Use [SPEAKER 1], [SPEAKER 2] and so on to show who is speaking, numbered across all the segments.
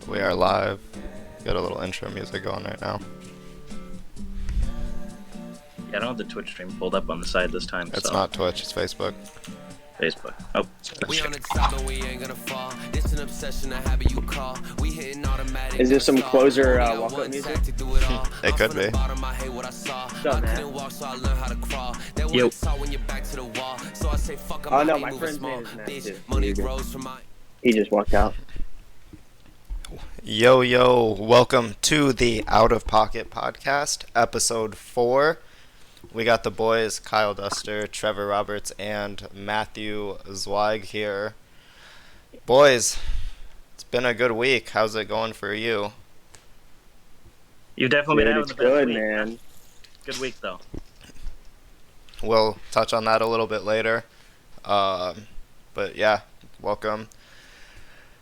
[SPEAKER 1] We are live. Got a little intro music going right now.
[SPEAKER 2] Yeah, I don't have the Twitch stream pulled up on the side this time.
[SPEAKER 1] It's
[SPEAKER 2] so.
[SPEAKER 1] not Twitch, it's Facebook.
[SPEAKER 2] Facebook. Oh,
[SPEAKER 3] We on the top and we ain't gonna fall. It's an obsession to have you call. We hitting automatic.
[SPEAKER 4] Is there some closer walk-up music?
[SPEAKER 1] It could be.
[SPEAKER 4] What's up, man?
[SPEAKER 2] Yo.
[SPEAKER 4] Oh no, my friend's name is Matt too. He just walked out.
[SPEAKER 1] Yo, welcome to the Out of Pocket Podcast, episode 4. We got the boys, Kyle Duster, Trevor Roberts, and Matthew Zweig here. Boys, it's been a good week. How's it going for you?
[SPEAKER 2] You've definitely been having
[SPEAKER 4] It's
[SPEAKER 2] the best
[SPEAKER 4] good,
[SPEAKER 2] week.
[SPEAKER 4] man.
[SPEAKER 2] Good week, though.
[SPEAKER 1] We'll touch on that a little bit later. But yeah, welcome.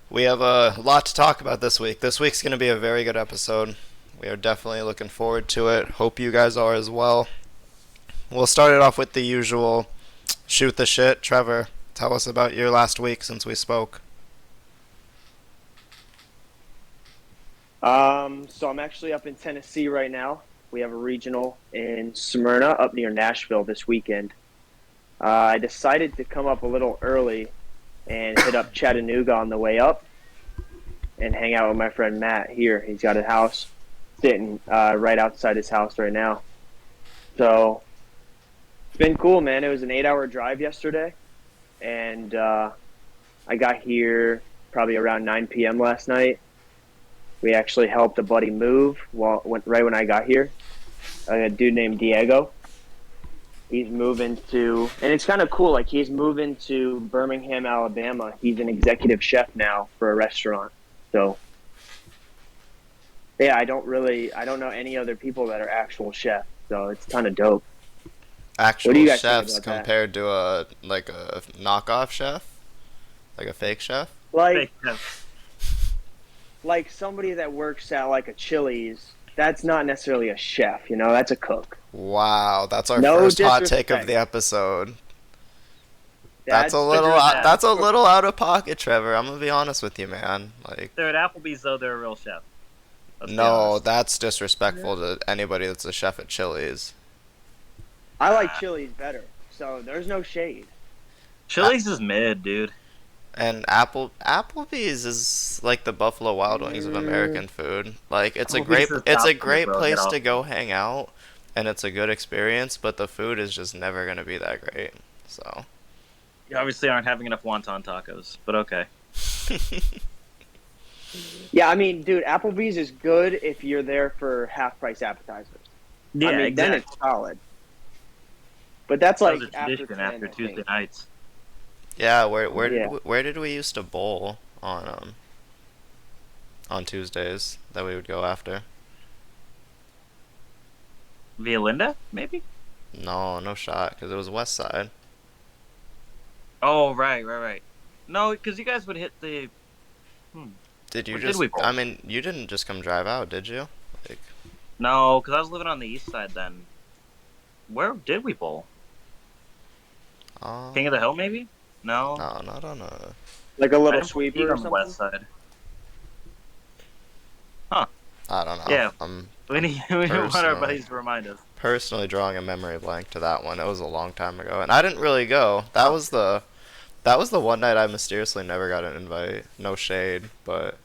[SPEAKER 1] We have a lot to talk about this week. This week's going to be a very good episode. We are definitely looking forward to it. Hope you guys are as well. We'll start it off with the usual shoot the shit. Trevor, tell us about your last week since we spoke.
[SPEAKER 4] So I'm actually up in Tennessee right now. We have a regional in Smyrna up near Nashville this weekend. I decided to come up a little early and hit up Chattanooga on the way up and hang out with my friend Matt here. He's got a house sitting right outside his house right now. So it's been cool, man. It was an 8-hour drive yesterday, and I got here probably around 9 p.m. last night. We actually helped a buddy move right when I got here. A dude named Diego. He's moving to, and it's kind of cool, like he's moving to Birmingham, Alabama. He's an executive chef now for a restaurant. So, yeah, I don't know any other people that are actual chefs. So it's kind of dope.
[SPEAKER 1] Actual
[SPEAKER 4] What do you guys think
[SPEAKER 1] chefs
[SPEAKER 4] about that?
[SPEAKER 1] compared to a knockoff chef? Like a fake chef?
[SPEAKER 4] Like somebody that works at like a Chili's, that's not necessarily a chef, that's a cook.
[SPEAKER 1] Wow, that's our
[SPEAKER 4] No
[SPEAKER 1] first hot take
[SPEAKER 4] disrespect.
[SPEAKER 1] of the episode.
[SPEAKER 4] That's
[SPEAKER 1] That's a little out of pocket, Trevor. I'm gonna be honest with you, man. Like,
[SPEAKER 2] They're at Applebee's, though. They're a real chef. Let's be
[SPEAKER 1] no,
[SPEAKER 2] honest.
[SPEAKER 1] that's disrespectful to anybody that's a chef at Chili's.
[SPEAKER 4] I like Chili's better, so there's no shade.
[SPEAKER 2] Chili's is mid, dude.
[SPEAKER 1] And Applebee's is like the Buffalo Wild Wings of American food. Like, it's a
[SPEAKER 2] Applebee's is
[SPEAKER 1] great
[SPEAKER 2] bro,
[SPEAKER 1] place
[SPEAKER 2] get
[SPEAKER 1] to
[SPEAKER 2] off.
[SPEAKER 1] go hang out, and it's a good experience. But the food is just never gonna be that great. So.
[SPEAKER 2] You obviously aren't having enough wonton tacos, but okay.
[SPEAKER 4] Yeah, I mean, dude, Applebee's is good if you're there for half-price appetizers.
[SPEAKER 2] Yeah,
[SPEAKER 4] I mean,
[SPEAKER 2] exactly.
[SPEAKER 4] then it's solid. But that's
[SPEAKER 2] That
[SPEAKER 4] like
[SPEAKER 2] was a
[SPEAKER 4] after
[SPEAKER 2] tradition
[SPEAKER 4] 10,
[SPEAKER 2] after
[SPEAKER 4] I
[SPEAKER 2] Tuesday
[SPEAKER 4] think.
[SPEAKER 2] nights.
[SPEAKER 1] Yeah,
[SPEAKER 4] Yeah.
[SPEAKER 1] where did we used to bowl on Tuesdays that we would go after?
[SPEAKER 2] Via Linda, maybe?
[SPEAKER 1] No shot, because it was West Side.
[SPEAKER 2] Oh, right. No, because you guys would hit the...
[SPEAKER 1] Did you
[SPEAKER 2] Where did
[SPEAKER 1] just?
[SPEAKER 2] we bowl?
[SPEAKER 1] I mean, you didn't just come drive out, did you? Like,
[SPEAKER 2] No, because I was living on the east side then. Where did we bowl? King of the Hill, maybe? No.
[SPEAKER 1] no, not on a.
[SPEAKER 4] Like a
[SPEAKER 2] I
[SPEAKER 4] little
[SPEAKER 2] didn't
[SPEAKER 4] sweeper
[SPEAKER 2] eat
[SPEAKER 4] or
[SPEAKER 2] on the west
[SPEAKER 4] something.
[SPEAKER 2] side.
[SPEAKER 1] I don't know.
[SPEAKER 2] Yeah.
[SPEAKER 1] I'm
[SPEAKER 2] We want our
[SPEAKER 1] Personally.
[SPEAKER 2] buddies to remind us.
[SPEAKER 1] personally drawing a memory blank to that one. It was a long time ago, and I didn't really go. That was the one night I mysteriously never got an invite. No shade, but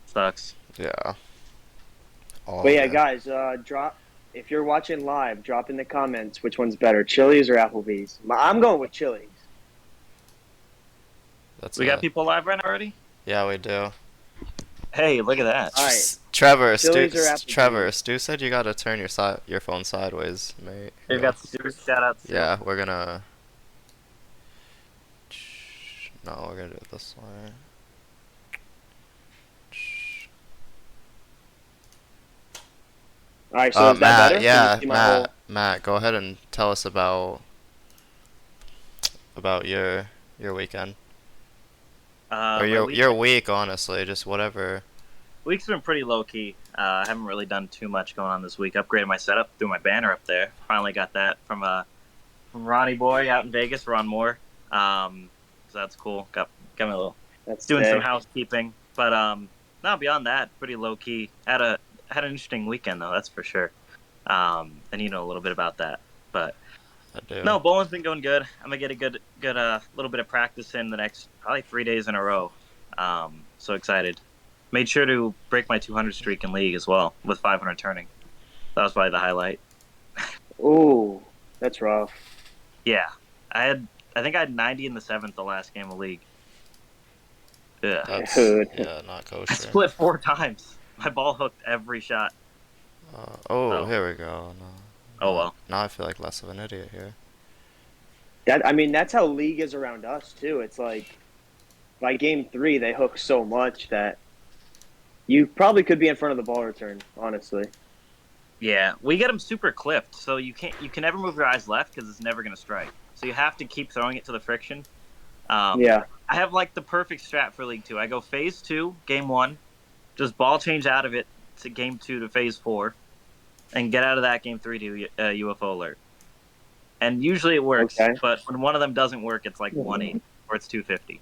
[SPEAKER 2] Sucks.
[SPEAKER 1] yeah. All
[SPEAKER 4] But yeah,
[SPEAKER 1] good.
[SPEAKER 4] guys, drop if you're watching live, drop in the comments which one's better, Chili's or Applebee's. I'm going with Chili's.
[SPEAKER 1] That's
[SPEAKER 2] We got people live right now already?
[SPEAKER 1] Yeah, we do.
[SPEAKER 2] Hey, look at that.
[SPEAKER 4] All right.
[SPEAKER 1] Trevor,
[SPEAKER 4] Chili's or Applebee's?
[SPEAKER 1] Stu said you gotta turn your phone sideways, mate.
[SPEAKER 2] We've got super shout outs.
[SPEAKER 1] Yeah, we're gonna. No, we're gonna do it this way.
[SPEAKER 4] All right, so is that better? Can you
[SPEAKER 1] Yeah,
[SPEAKER 4] see my whole-
[SPEAKER 1] Matt, go ahead and tell us about your weekend or your week, honestly, just whatever.
[SPEAKER 2] Week's been pretty low key. I haven't really done too much going on this week. Upgraded my setup, threw my banner up there. Finally got that from Ronnie Boy out in Vegas, Ron Moore. So that's cool. Got my little
[SPEAKER 4] That's
[SPEAKER 2] doing some
[SPEAKER 4] sick.
[SPEAKER 2] housekeeping. But no, beyond that, pretty low key. Had an interesting weekend though, that's for sure. And you know a little bit about that. But
[SPEAKER 1] I do.
[SPEAKER 2] no, bowling's been going good. I'm gonna get a good little bit of practice in the next probably 3 days in a row. So excited. Made sure to break my 200 streak in league as well with 500 turning. That was probably the highlight.
[SPEAKER 4] Ooh, that's rough.
[SPEAKER 2] Yeah, I think I had 90 in the seventh the last game of league. Yeah,
[SPEAKER 1] That's
[SPEAKER 4] Dude.
[SPEAKER 1] yeah, not
[SPEAKER 2] I
[SPEAKER 1] kosher.
[SPEAKER 2] split 4 times. My ball hooked every shot.
[SPEAKER 1] Oh,
[SPEAKER 2] Oh.
[SPEAKER 1] here we go. No.
[SPEAKER 2] Oh well.
[SPEAKER 1] Now I feel like less of an idiot here.
[SPEAKER 4] That's how league is around us too. It's like by game 3 they hook so much that you probably could be in front of the ball return. Honestly,
[SPEAKER 2] Yeah, we get them super clipped, so you can never move your eyes left because it's never gonna strike. So you have to keep throwing it to the friction.
[SPEAKER 4] yeah.
[SPEAKER 2] I have like the perfect strat for League 2. I go phase 2, game 1, just ball change out of it to game 2 to phase 4, and get out of that game 3 to UFO alert. And usually it works,
[SPEAKER 4] Okay.
[SPEAKER 2] but when one of them doesn't work, it's like 180 or it's 250.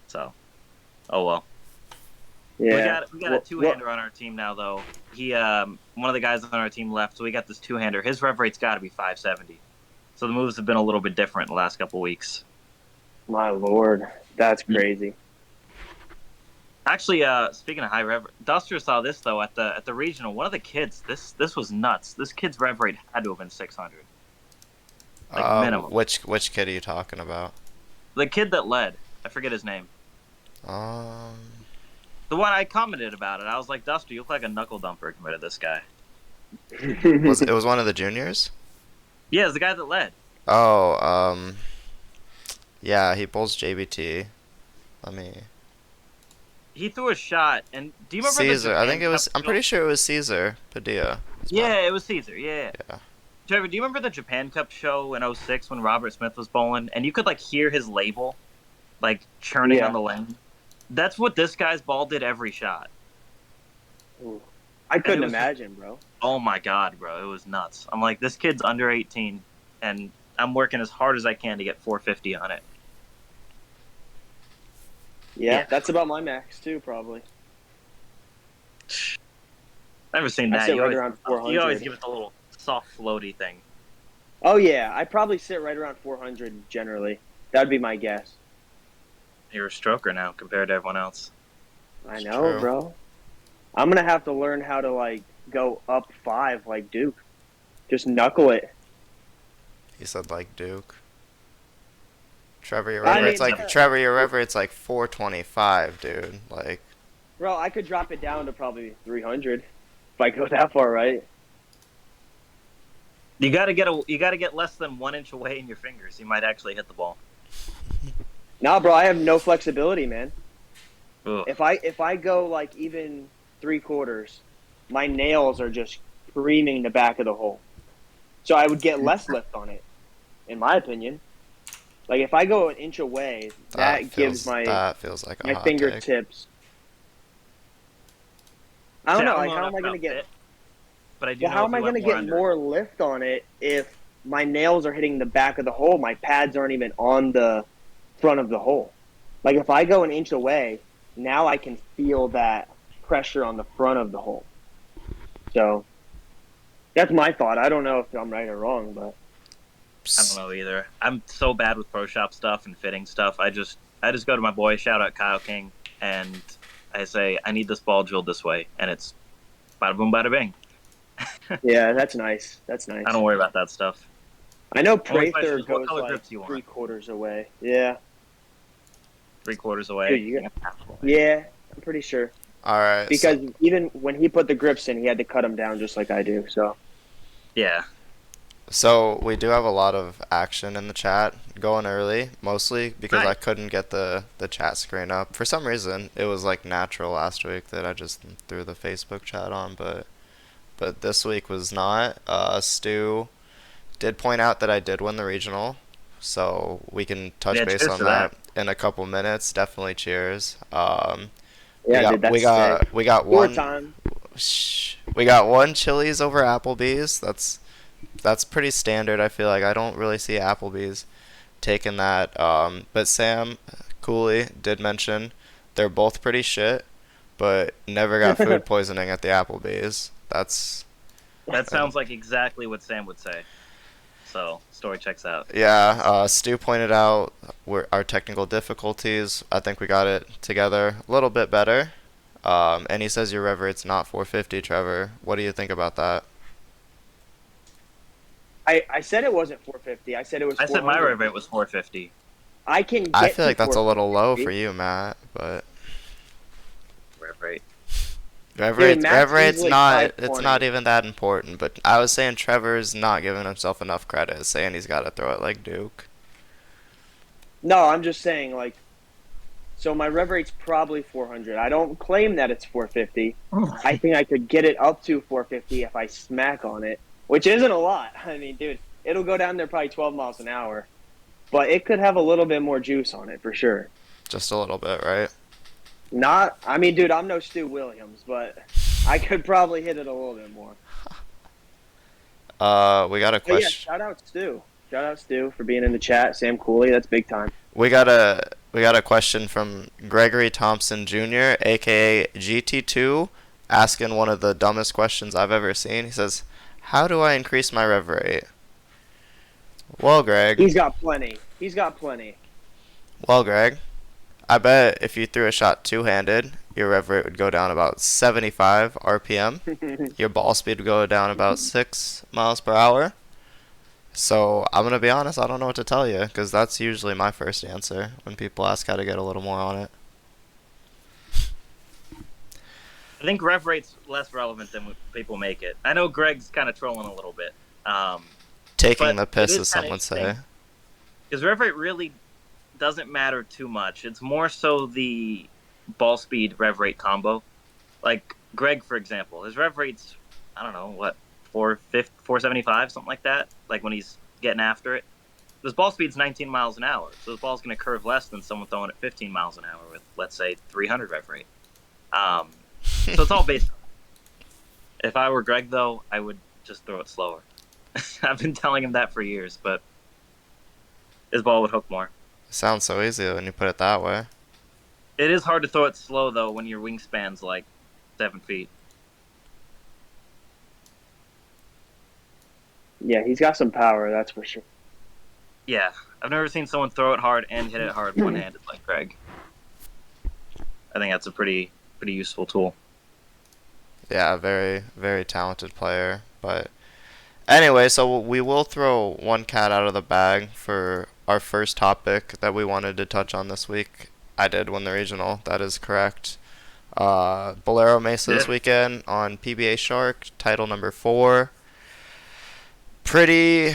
[SPEAKER 2] So, oh well.
[SPEAKER 4] Yeah.
[SPEAKER 2] We got a two-hander on our team now, though. One of the guys on our team left, so we got this two-hander. His rev rate's got to be 570. So the moves have been a little bit different the last couple weeks.
[SPEAKER 4] My lord, that's crazy.
[SPEAKER 2] Actually, speaking of high rev, Duster saw this though at the regional. One of the kids, this was nuts. This kid's rev rate had to have been 600. Like minimum.
[SPEAKER 1] Which kid are you talking about?
[SPEAKER 2] The kid that led, I forget his name. The one I commented about it. I was like, Duster, you look like a knuckle dumper compared to this guy.
[SPEAKER 1] It was one of the juniors?
[SPEAKER 2] Yeah, it's the guy that led.
[SPEAKER 1] Oh, yeah, he bowls JBT. Let me.
[SPEAKER 2] He threw a shot, and do you remember
[SPEAKER 1] Caesar. I think it was.
[SPEAKER 2] Japan
[SPEAKER 1] I'm pretty sure it was Caesar Padilla.
[SPEAKER 2] Yeah, it was Caesar. Yeah.
[SPEAKER 1] Yeah.
[SPEAKER 2] Trevor, do you remember the Japan Cup show in 06 when Robert Smith was bowling, and you could like hear his label, like churning
[SPEAKER 4] Yeah.
[SPEAKER 2] on the lane? That's what this guy's ball did every shot.
[SPEAKER 4] Ooh. I couldn't
[SPEAKER 2] it was-
[SPEAKER 4] imagine, bro.
[SPEAKER 2] Oh my god, bro, it was nuts. I'm like, this kid's under 18, and I'm working as hard as I can to get 450 on it.
[SPEAKER 4] Yeah,
[SPEAKER 2] Yeah.
[SPEAKER 4] that's about my max too, probably.
[SPEAKER 2] Never seen
[SPEAKER 4] I
[SPEAKER 2] that.
[SPEAKER 4] sit
[SPEAKER 2] You
[SPEAKER 4] right
[SPEAKER 2] always,
[SPEAKER 4] around 400.
[SPEAKER 2] you always give it the little soft floaty thing.
[SPEAKER 4] Oh yeah, I probably sit right around 400 generally. That would be my guess.
[SPEAKER 2] You're a stroker now compared to everyone else.
[SPEAKER 4] I
[SPEAKER 1] It's
[SPEAKER 4] know,
[SPEAKER 1] true.
[SPEAKER 4] bro. I'm gonna have to learn how to like go up 5 like Duke. Just knuckle it.
[SPEAKER 1] He said like Duke. Trevor, your
[SPEAKER 4] I
[SPEAKER 1] rev
[SPEAKER 4] mean,
[SPEAKER 1] rate's like Trevor, your rev rate's like 425, dude. Like,
[SPEAKER 4] Bro, I could drop it down to probably 300 if I go that far, right?
[SPEAKER 2] You gotta get less than 1 inch away in your fingers. You might actually hit the ball.
[SPEAKER 4] Nah, bro, I have no flexibility, man.
[SPEAKER 2] Ugh.
[SPEAKER 4] If I go like even 3/4, my nails are just creaming the back of the hole. So I would get less lift on it, in my opinion. Like if I go an inch away, that gives
[SPEAKER 1] that feels like a
[SPEAKER 4] my
[SPEAKER 1] hot take.
[SPEAKER 4] fingertips. I don't
[SPEAKER 2] See,
[SPEAKER 4] know.
[SPEAKER 2] I
[SPEAKER 4] Like
[SPEAKER 2] know
[SPEAKER 4] how am I
[SPEAKER 2] enough
[SPEAKER 4] gonna
[SPEAKER 2] about
[SPEAKER 4] get?
[SPEAKER 2] it, but I do
[SPEAKER 4] Well,
[SPEAKER 2] know
[SPEAKER 4] how
[SPEAKER 2] if
[SPEAKER 4] am I
[SPEAKER 2] you went
[SPEAKER 4] gonna get
[SPEAKER 2] under.
[SPEAKER 4] more lift on it if my nails are hitting the back of the hole? My pads aren't even on the front of the hole. Like if I go an inch away, now I can feel that pressure on the front of the hole. So that's my thought. I don't know if I'm right or wrong, but
[SPEAKER 2] I don't know either. I'm so bad with pro shop stuff and fitting stuff. I just go to my boy, shout out Kyle King, and I say I need this ball drilled this way, and it's bada boom, bada bing.
[SPEAKER 4] yeah, that's nice. That's nice.
[SPEAKER 2] I don't worry about that stuff.
[SPEAKER 4] I know
[SPEAKER 2] Only question
[SPEAKER 4] Prather
[SPEAKER 2] is, what
[SPEAKER 4] goes
[SPEAKER 2] color
[SPEAKER 4] like
[SPEAKER 2] grips do you want?
[SPEAKER 4] 3/4 away. Yeah,
[SPEAKER 2] 3/4 away.
[SPEAKER 4] Dude, you yeah, I'm pretty sure.
[SPEAKER 1] All right.
[SPEAKER 4] Because even when he put the grips in, he had to cut them down just like I do. So
[SPEAKER 2] Yeah.
[SPEAKER 1] So we do have a lot of action in the chat going early, mostly because I
[SPEAKER 2] Nice.
[SPEAKER 1] couldn't get the chat screen up. For some reason, it was like natural last week that I just threw the Facebook chat on, but this week was not. Stu did point out that I did win the regional, so we can touch
[SPEAKER 2] Yeah,
[SPEAKER 1] base
[SPEAKER 2] cheers
[SPEAKER 1] on
[SPEAKER 2] for
[SPEAKER 1] that in a couple minutes. Definitely cheers.
[SPEAKER 4] yeah,
[SPEAKER 1] we
[SPEAKER 4] dude, that's
[SPEAKER 1] got
[SPEAKER 4] sick.
[SPEAKER 1] we got
[SPEAKER 4] Four
[SPEAKER 1] one.
[SPEAKER 4] time.
[SPEAKER 1] We got one Chili's over Applebee's. That's pretty standard. I feel like I don't really see Applebee's taking that. But Sam Cooley did mention they're both pretty shit, but never got food poisoning at the Applebee's.
[SPEAKER 2] That sounds like exactly what Sam would say. So, story checks out.
[SPEAKER 1] Yeah. Stu pointed out our technical difficulties. I think we got it together a little bit better. And he says your rev rate's not 450, Trevor. What do you think about that?
[SPEAKER 4] I said it wasn't 450. I said it was 400.
[SPEAKER 2] I said my rev rate was 450.
[SPEAKER 4] I can get
[SPEAKER 1] I feel
[SPEAKER 4] to
[SPEAKER 1] like that's a little low
[SPEAKER 4] 450.
[SPEAKER 1] for you, Matt, but
[SPEAKER 2] Rev rate.
[SPEAKER 1] rev
[SPEAKER 4] Matt's
[SPEAKER 1] rate's
[SPEAKER 4] easily
[SPEAKER 1] not, it's
[SPEAKER 4] 520.
[SPEAKER 1] not even that important, but I was saying Trevor's not giving himself enough credit, saying he's got to throw it like Duke.
[SPEAKER 4] No, I'm just saying, like, so my rev rate's probably 400. I don't claim that it's 450. I think I could get it up to 450 if I smack on it, which isn't a lot. I mean, dude, it'll go down there probably 12 miles an hour, but it could have a little bit more juice on it for sure.
[SPEAKER 1] Just a little bit, right?
[SPEAKER 4] I mean, dude, I'm no Stu Williams, but I could probably hit it a little bit more.
[SPEAKER 1] We got a
[SPEAKER 4] But yeah,
[SPEAKER 1] question.
[SPEAKER 4] shout out Stu. Shout out Stu for being in the chat. Sam Cooley, that's big time.
[SPEAKER 1] We got a question from Gregory Thompson Jr., aka GT2, asking one of the dumbest questions I've ever seen. He says, "How do I increase my rev rate?" Well, Greg.
[SPEAKER 4] He's got plenty. He's got plenty.
[SPEAKER 1] Well, Greg, I bet if you threw a shot two-handed, your rev rate would go down about 75 RPM. Your ball speed would go down about 6 miles per hour. So I'm going to be honest, I don't know what to tell you, because that's usually my first answer when people ask how to get a little more on it.
[SPEAKER 2] I think rev rate's less relevant than what people make it. I know Greg's kind of trolling a little bit.
[SPEAKER 1] Taking
[SPEAKER 2] But
[SPEAKER 1] the piss,
[SPEAKER 2] it is
[SPEAKER 1] as
[SPEAKER 2] kinda
[SPEAKER 1] some would say.
[SPEAKER 2] interesting. Because rev rate really doesn't matter too much. It's more so the ball speed rev rate combo. Like Greg, for example, his rev rate's, I don't know, what, 475, something like that, like when he's getting after it. His ball speed's 19 miles an hour, so his ball's going to curve less than someone throwing it 15 miles an hour with, let's say, 300 rev rate. So it's all based on that. If I were Greg, though, I would just throw it slower. I've been telling him that for years, but his ball would hook more.
[SPEAKER 1] It sounds so easy when you put it that way.
[SPEAKER 2] It is hard to throw it slow, though, when your wingspan's like 7 feet.
[SPEAKER 4] Yeah, he's got some power, that's for sure.
[SPEAKER 2] Yeah, I've never seen someone throw it hard and hit it hard one-handed like Greg. I think that's a pretty useful tool.
[SPEAKER 1] Yeah, very, very talented player. But anyway, so we will throw one cat out of the bag for our first topic that we wanted to touch on this week. I did win the regional, that is correct. Bolero Mesa this weekend on PBA Shark, title number 4. Pretty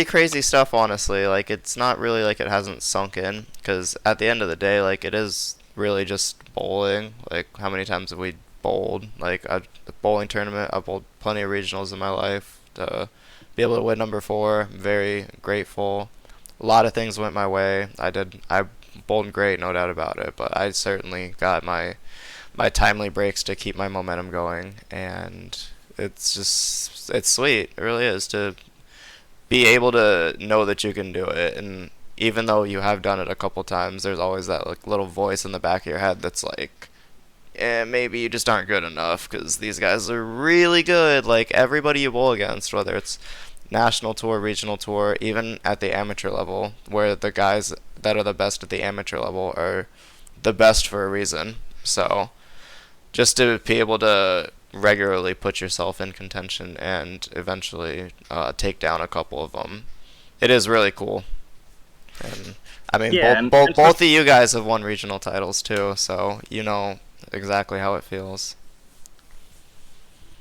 [SPEAKER 1] crazy stuff, honestly. Like, it's not really like it hasn't sunk in, because at the end of the day, like, it is really just bowling. Like, how many times have we bowled? Like, a bowling tournament, I've bowled plenty of regionals in my life. To be able to win number 4, I'm very grateful. A lot of things went my way. I bowled great, no doubt about it, but I certainly got my timely breaks to keep my momentum going, and it's sweet. It really is, to be able to know that you can do it. And even though you have done it a couple times, there's always that like little voice in the back of your head that's like, maybe you just aren't good enough, because these guys are really good. Like, everybody you bowl against, whether it's national tour, regional tour, even at the amateur level, where the guys that are the best at the amateur level are the best for a reason. So just to be able to regularly put yourself in contention and eventually take down a couple of them, it is really cool. And I mean,
[SPEAKER 2] Yeah,
[SPEAKER 1] both of you guys have won regional titles too, so you know exactly how it feels.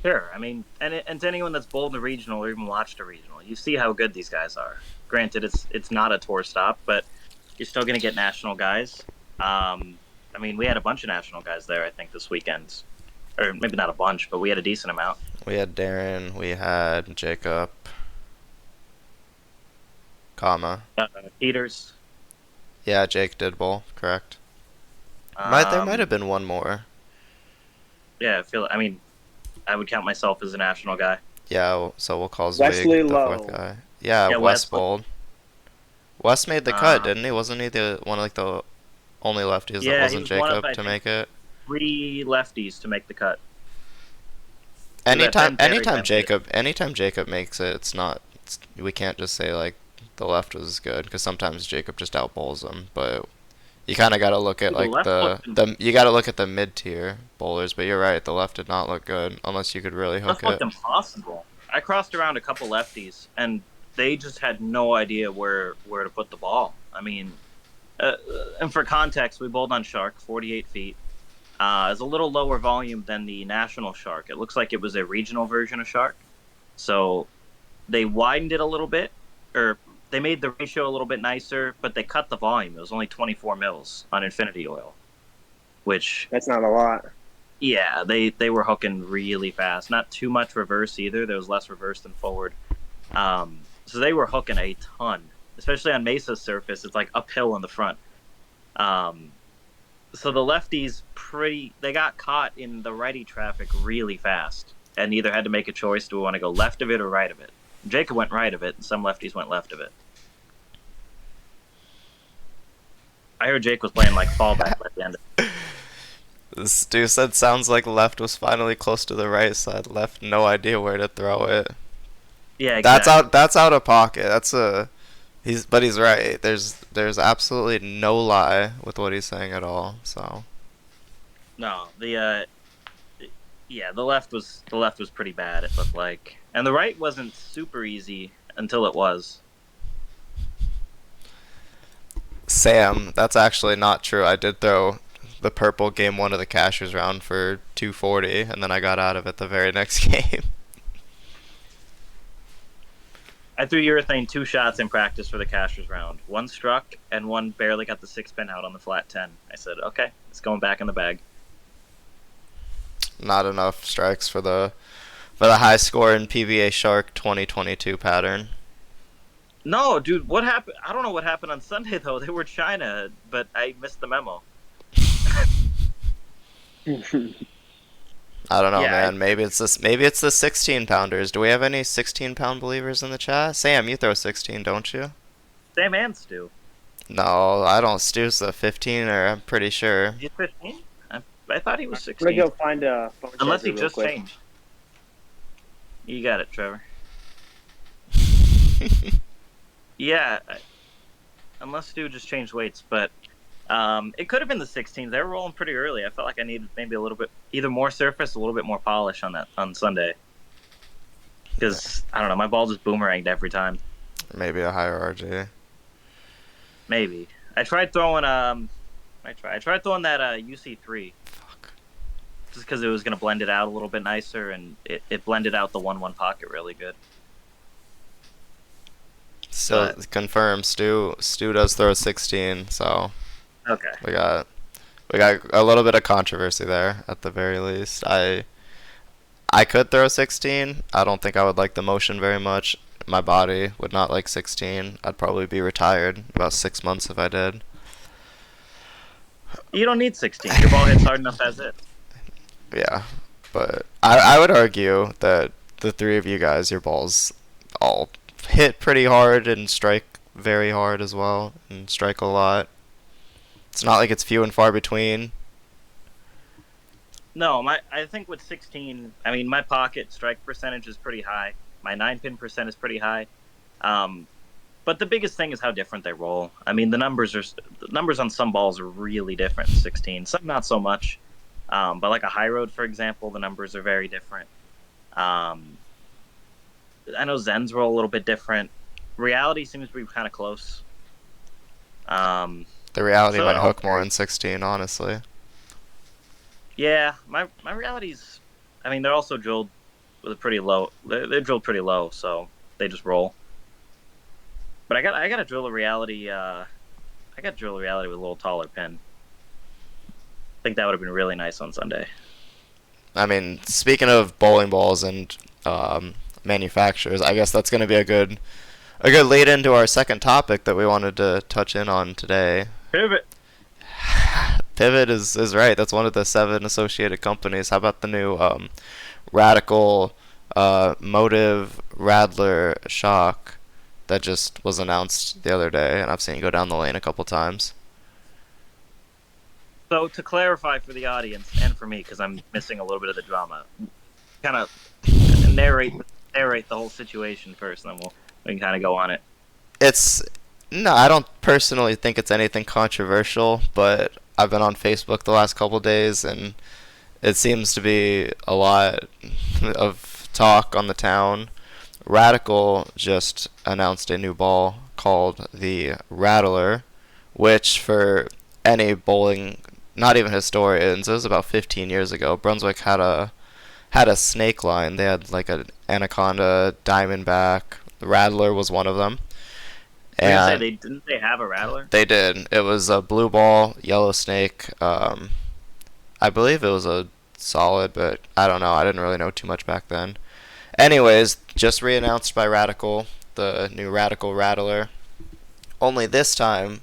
[SPEAKER 2] Sure, I mean, and to anyone that's bowled a regional or even watched a regional, you see how good these guys are. Granted, it's not a tour stop, but you're still going to get national guys. I mean, we had a bunch of national guys there, I think, this weekend. Or maybe not a bunch, but we had a decent amount.
[SPEAKER 1] We had Darren, we had Jacob, comma.
[SPEAKER 2] Peters.
[SPEAKER 1] Yeah, Jake did bowl, correct. There might have been one more.
[SPEAKER 2] Yeah, I would count myself as a national guy.
[SPEAKER 1] Yeah, so we'll call Zweig
[SPEAKER 4] Wesley
[SPEAKER 1] the
[SPEAKER 4] Lowe.
[SPEAKER 1] 4th guy. Yeah,
[SPEAKER 2] Yeah,
[SPEAKER 1] West
[SPEAKER 2] Wesley.
[SPEAKER 1] bowled. Wes made the cut, didn't he? Wasn't he the one of like the only lefties that
[SPEAKER 2] Yeah, he
[SPEAKER 1] wasn't
[SPEAKER 2] was one of,
[SPEAKER 1] Jacob
[SPEAKER 2] I
[SPEAKER 1] to
[SPEAKER 2] think,
[SPEAKER 1] make it?
[SPEAKER 2] 3 lefties to make the cut. So that Ben Terry went it.
[SPEAKER 1] Anytime Jacob makes it, we can't just say like the left was good because sometimes Jacob just outbowls him. But you kind of got to look at
[SPEAKER 2] Dude, the
[SPEAKER 1] like
[SPEAKER 2] left looked,
[SPEAKER 1] you got to look at the mid tier bowlers. But you're right, the left did not look good unless you could really hook
[SPEAKER 2] left looked
[SPEAKER 1] it.
[SPEAKER 2] impossible. I crossed around a couple lefties, and they just had no idea where to put the ball. I mean, and for context, we bowled on Shark, 48 feet. It's a little lower volume than the national Shark. It looks like it was a regional version of Shark. So they widened it a little bit, or they made the ratio a little bit nicer, but they cut the volume. It was only 24 mils on infinity oil, which,
[SPEAKER 4] That's not a lot.
[SPEAKER 2] yeah, they were hooking really fast. Not too much reverse either. There was less reverse than forward. So they were hooking a ton, especially on Mesa's surface. It's like uphill in the front. So the lefties they got caught in the righty traffic really fast and either had to make a choice: do we want to go left of it or right of it? Jacob went right of it, and some lefties went left of it. I heard Jake was playing like fallback by the end of it.
[SPEAKER 1] This dude said sounds like left was finally close to the right side. Left, no idea where to throw it.
[SPEAKER 2] Yeah, exactly.
[SPEAKER 1] That's out of pocket. But he's right. There's absolutely no lie with what he's saying at all. So
[SPEAKER 2] No, the left was pretty bad. It looked like, and the right wasn't super easy until it was.
[SPEAKER 1] Sam, that's actually not true. I did throw the purple game 1 of the Cashers round for 240, and then I got out of it the very next game.
[SPEAKER 2] I threw urethane 2 shots in practice for the Cashers round. 1 struck, and 1 barely got the 6 pin out on the flat 10. I said, okay, it's going back in the bag.
[SPEAKER 1] Not enough strikes for the high score in PBA Shark 2022 pattern.
[SPEAKER 2] No, dude, what happened? I don't know what happened on Sunday, though. They were China, but I missed the memo.
[SPEAKER 1] I don't know,
[SPEAKER 2] Yeah,
[SPEAKER 1] man. Maybe it's the 16 pounders. Do we have any 16 pound believers in the chat? Sam, you throw 16, don't you?
[SPEAKER 2] Sam and Stu.
[SPEAKER 1] No, I don't. Stu's the 15, or I'm pretty sure.
[SPEAKER 2] He's 15? I thought he was
[SPEAKER 4] I'm
[SPEAKER 2] 16.
[SPEAKER 4] gonna go find a phone
[SPEAKER 2] Unless he
[SPEAKER 4] charger real
[SPEAKER 2] just
[SPEAKER 4] quick.
[SPEAKER 2] changed. You got it, Trevor. Yeah, unless Stu just changed weights, but it could have been the 16s. They were rolling pretty early. I felt like I needed maybe a little bit, either more surface, a little bit more polish on Sunday. Because I don't know, my ball just boomeranged every time.
[SPEAKER 1] Maybe a higher RJ.
[SPEAKER 2] Maybe I tried throwing that UC3.
[SPEAKER 1] Fuck.
[SPEAKER 2] Just because it was gonna blend it out a little bit nicer, and it blended out the 1-1 pocket really good.
[SPEAKER 1] So confirm, Stu does throw 16, so
[SPEAKER 2] Okay.
[SPEAKER 1] we got a little bit of controversy there at the very least. I could throw 16. I don't think I would like the motion very much. My body would not like 16. I'd probably be retired about 6 months if I did.
[SPEAKER 2] You don't need 16. Your ball hits hard enough as it.
[SPEAKER 1] Yeah, but I would argue that the 3 of you guys, your balls all hit pretty hard and strike very hard as well, and strike a lot. It's not like it's few and far between.
[SPEAKER 2] No, I think with 16, I mean, my pocket strike percentage is pretty high. My 9-pin percent is pretty high. But the biggest thing is how different they roll. I mean, the numbers on some balls are really different in 16. Some not so much. But like a high road, for example, the numbers are very different. I know Zens roll a little bit different. Reality seems to be kind of close.
[SPEAKER 1] The reality
[SPEAKER 2] So-
[SPEAKER 1] might hook more in 16, honestly.
[SPEAKER 2] Yeah, my realities. I mean, they're also drilled with a pretty low. They're drilled pretty low, so they just roll. But I got to drill a reality. I got to drill a reality with a little taller pin. I think that would have been really nice on Sunday.
[SPEAKER 1] I mean, speaking of bowling balls and manufacturers, I guess that's going to be a good lead into our second topic that we wanted to touch in on today.
[SPEAKER 2] Pivot.
[SPEAKER 1] Pivot is right. That's one of the 7 associated companies. How about the new Radical Motive Radler Shock that just was announced the other day, and I've seen it go down the lane a couple times.
[SPEAKER 2] So to clarify for the audience and for me, because I'm missing a little bit of the drama, kind of narrate the whole situation first, and then we can kind of go on it.
[SPEAKER 1] It's no, I don't personally think it's anything controversial, but I've been on Facebook the last couple days, and it seems to be a lot of talk on the town. Radical just announced a new ball called the Rattler, which for any bowling, not even historians, it was about 15 years ago. Brunswick had a snake line. They had like an anaconda, diamondback. The Rattler was one of them.
[SPEAKER 2] I was gonna say,
[SPEAKER 1] And
[SPEAKER 2] didn't they have a rattler?
[SPEAKER 1] they did. It was a blue ball, yellow snake. I believe it was a solid, but I don't know. I didn't really know too much back then. Anyways, just re-announced by Radical, the new Radical Rattler. Only this time,